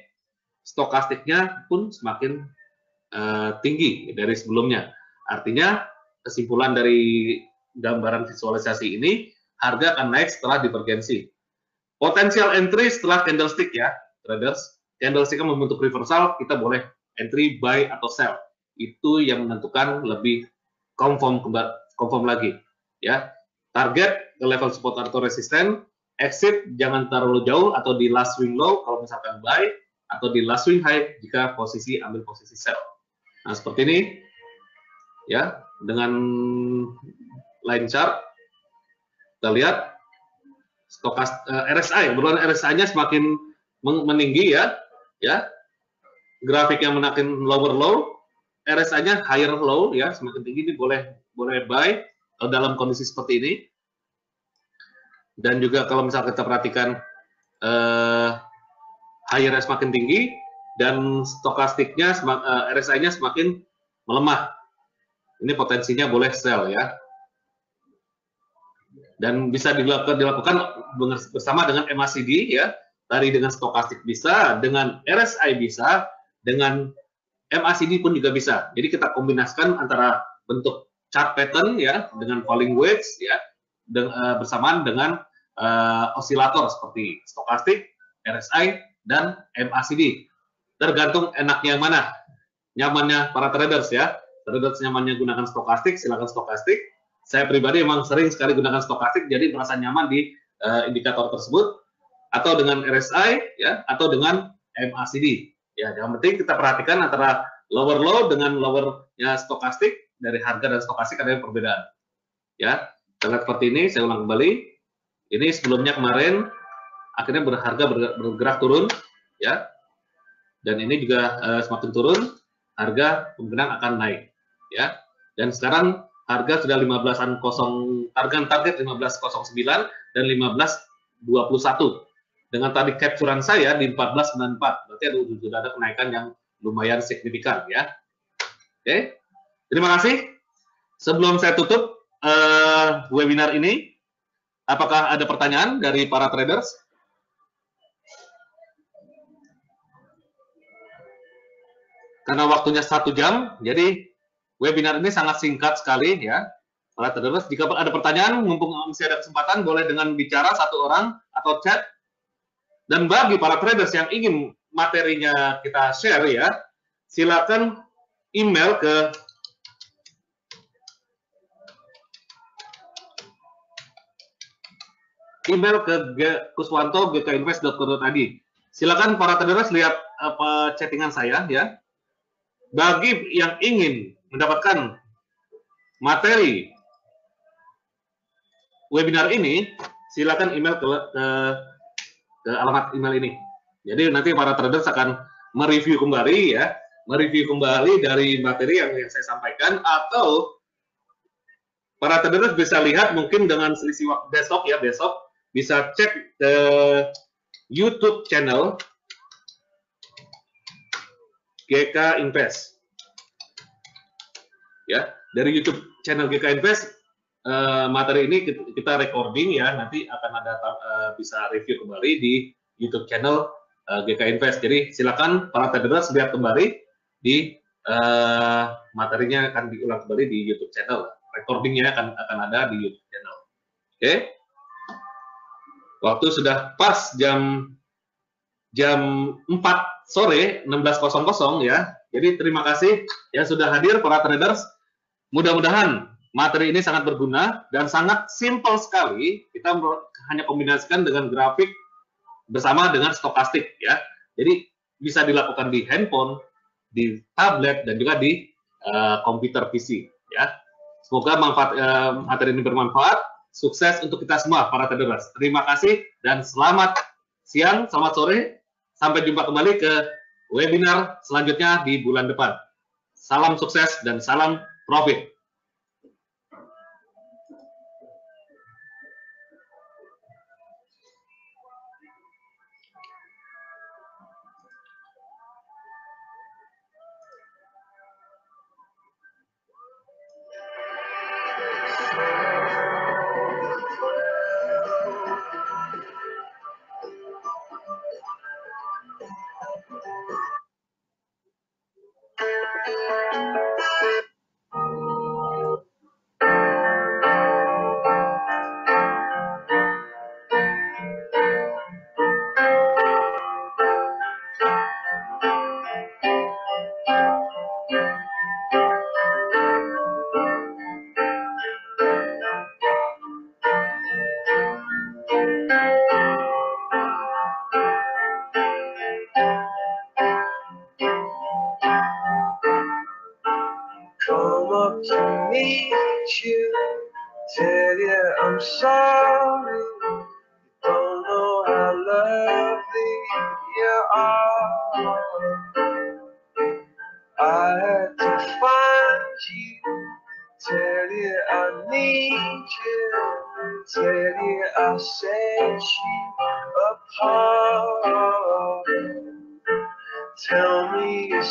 stokastiknya pun semakin tinggi dari sebelumnya. Artinya kesimpulan dari gambaran visualisasi ini harga akan naik setelah divergensi. Potensial entry setelah candlestick ya, traders. Candlestick membentuk reversal, kita boleh entry buy atau sell. Itu yang menentukan lebih confirm lagi ya. target ke level support atau resisten, exit jangan terlalu jauh atau di last swing low kalau misalkan buy, atau di last swing high jika posisi ambil posisi sell. Nah, seperti ini ya, dengan line chart kita lihat RSI, kebetulan RSI-nya semakin meninggi ya, grafiknya menakin lower low, RSI-nya higher low ya, semakin tinggi, ini boleh buy dalam kondisi seperti ini. Dan juga kalau misalnya kita perhatikan higher semakin tinggi dan stokastiknya RSI-nya semakin melemah, ini potensinya boleh sell ya. Dan bisa dilakukan bersama dengan MACD ya, tadi dengan stokastik bisa, dengan RSI bisa, dengan MACD pun juga bisa. Jadi kita kombinasikan antara bentuk chart pattern ya dengan falling wedge ya, bersamaan dengan osilator seperti stokastik, RSI, dan MACD. Tergantung enaknya yang mana, nyamannya para traders ya. Traders nyamannya gunakan stokastik, silakan stokastik. Saya pribadi memang sering sekali gunakan stokastik, jadi merasa nyaman di indikator tersebut, atau dengan RSI ya, atau dengan MACD. Ya, yang penting kita perhatikan antara lower low dengan lowernya stokastik, dari harga dan stokastik ada perbedaan. Ya, terlihat seperti ini. Saya ulang kembali. Ini sebelumnya kemarin akhirnya bergerak turun, ya. Dan ini juga semakin turun, harga kemungkinan akan naik, ya. Dan sekarang harga sudah 15-an target 15.09 dan 15.21. Dengan tadi capturean saya di 14.94, berarti sudah ada kenaikan yang lumayan signifikan ya. Oke, terima kasih. Sebelum saya tutup webinar ini, apakah ada pertanyaan dari para traders? Karena waktunya 1 jam, jadi webinar ini sangat singkat sekali ya. Para traders, jika ada pertanyaan, mumpung masih ada kesempatan, boleh dengan bicara satu orang atau chat. Dan bagi para traders yang ingin materinya kita share ya, silakan email ke kuswanto@gkinvest.co.id. Silakan para traders lihat chattingan saya ya. Bagi yang ingin mendapatkan materi webinar ini, silakan email ke alamat email ini. Jadi nanti para traders akan mereview kembali ya, dari materi yang saya sampaikan, atau para traders bisa lihat mungkin dengan selisih waktu besok bisa cek ke YouTube channel GK Invest. Ya, dari YouTube channel GK Invest, materi ini kita recording ya, nanti akan ada bisa review kembali di YouTube channel GK Invest. Jadi silakan para traders lihat kembali di materinya akan diulang kembali di YouTube channel. Recordingnya akan ada di YouTube channel. Oke. Waktu sudah pas jam 4 sore 16.00 ya. Jadi terima kasih yang sudah hadir para traders. Mudah-mudahan materi ini sangat berguna dan sangat simpel sekali. Kita hanya kombinasikan dengan grafik bersama dengan stokastik ya. Jadi bisa dilakukan di handphone, di tablet, dan juga di komputer PC ya. Semoga materi ini bermanfaat. Sukses untuk kita semua para traders. Terima kasih dan selamat siang, selamat sore. Sampai jumpa kembali ke webinar selanjutnya di bulan depan. Salam sukses dan salam profit. sorry, don't know how lovely you are. I had to find you, tell you I need you, tell you I set you apart. Tell me your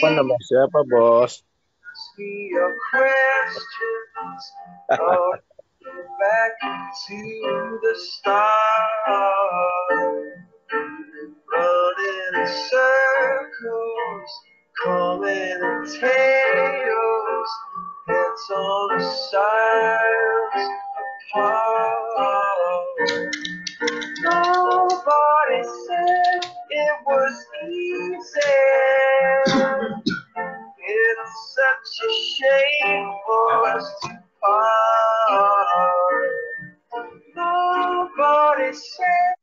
Apa nama secrets, siapa, Bos? ask me your questions, or back to the start. Running in circles, coming in tails, heads on the sides apart. Nobody said it was easy. It's such a shame for us to part. Nobody said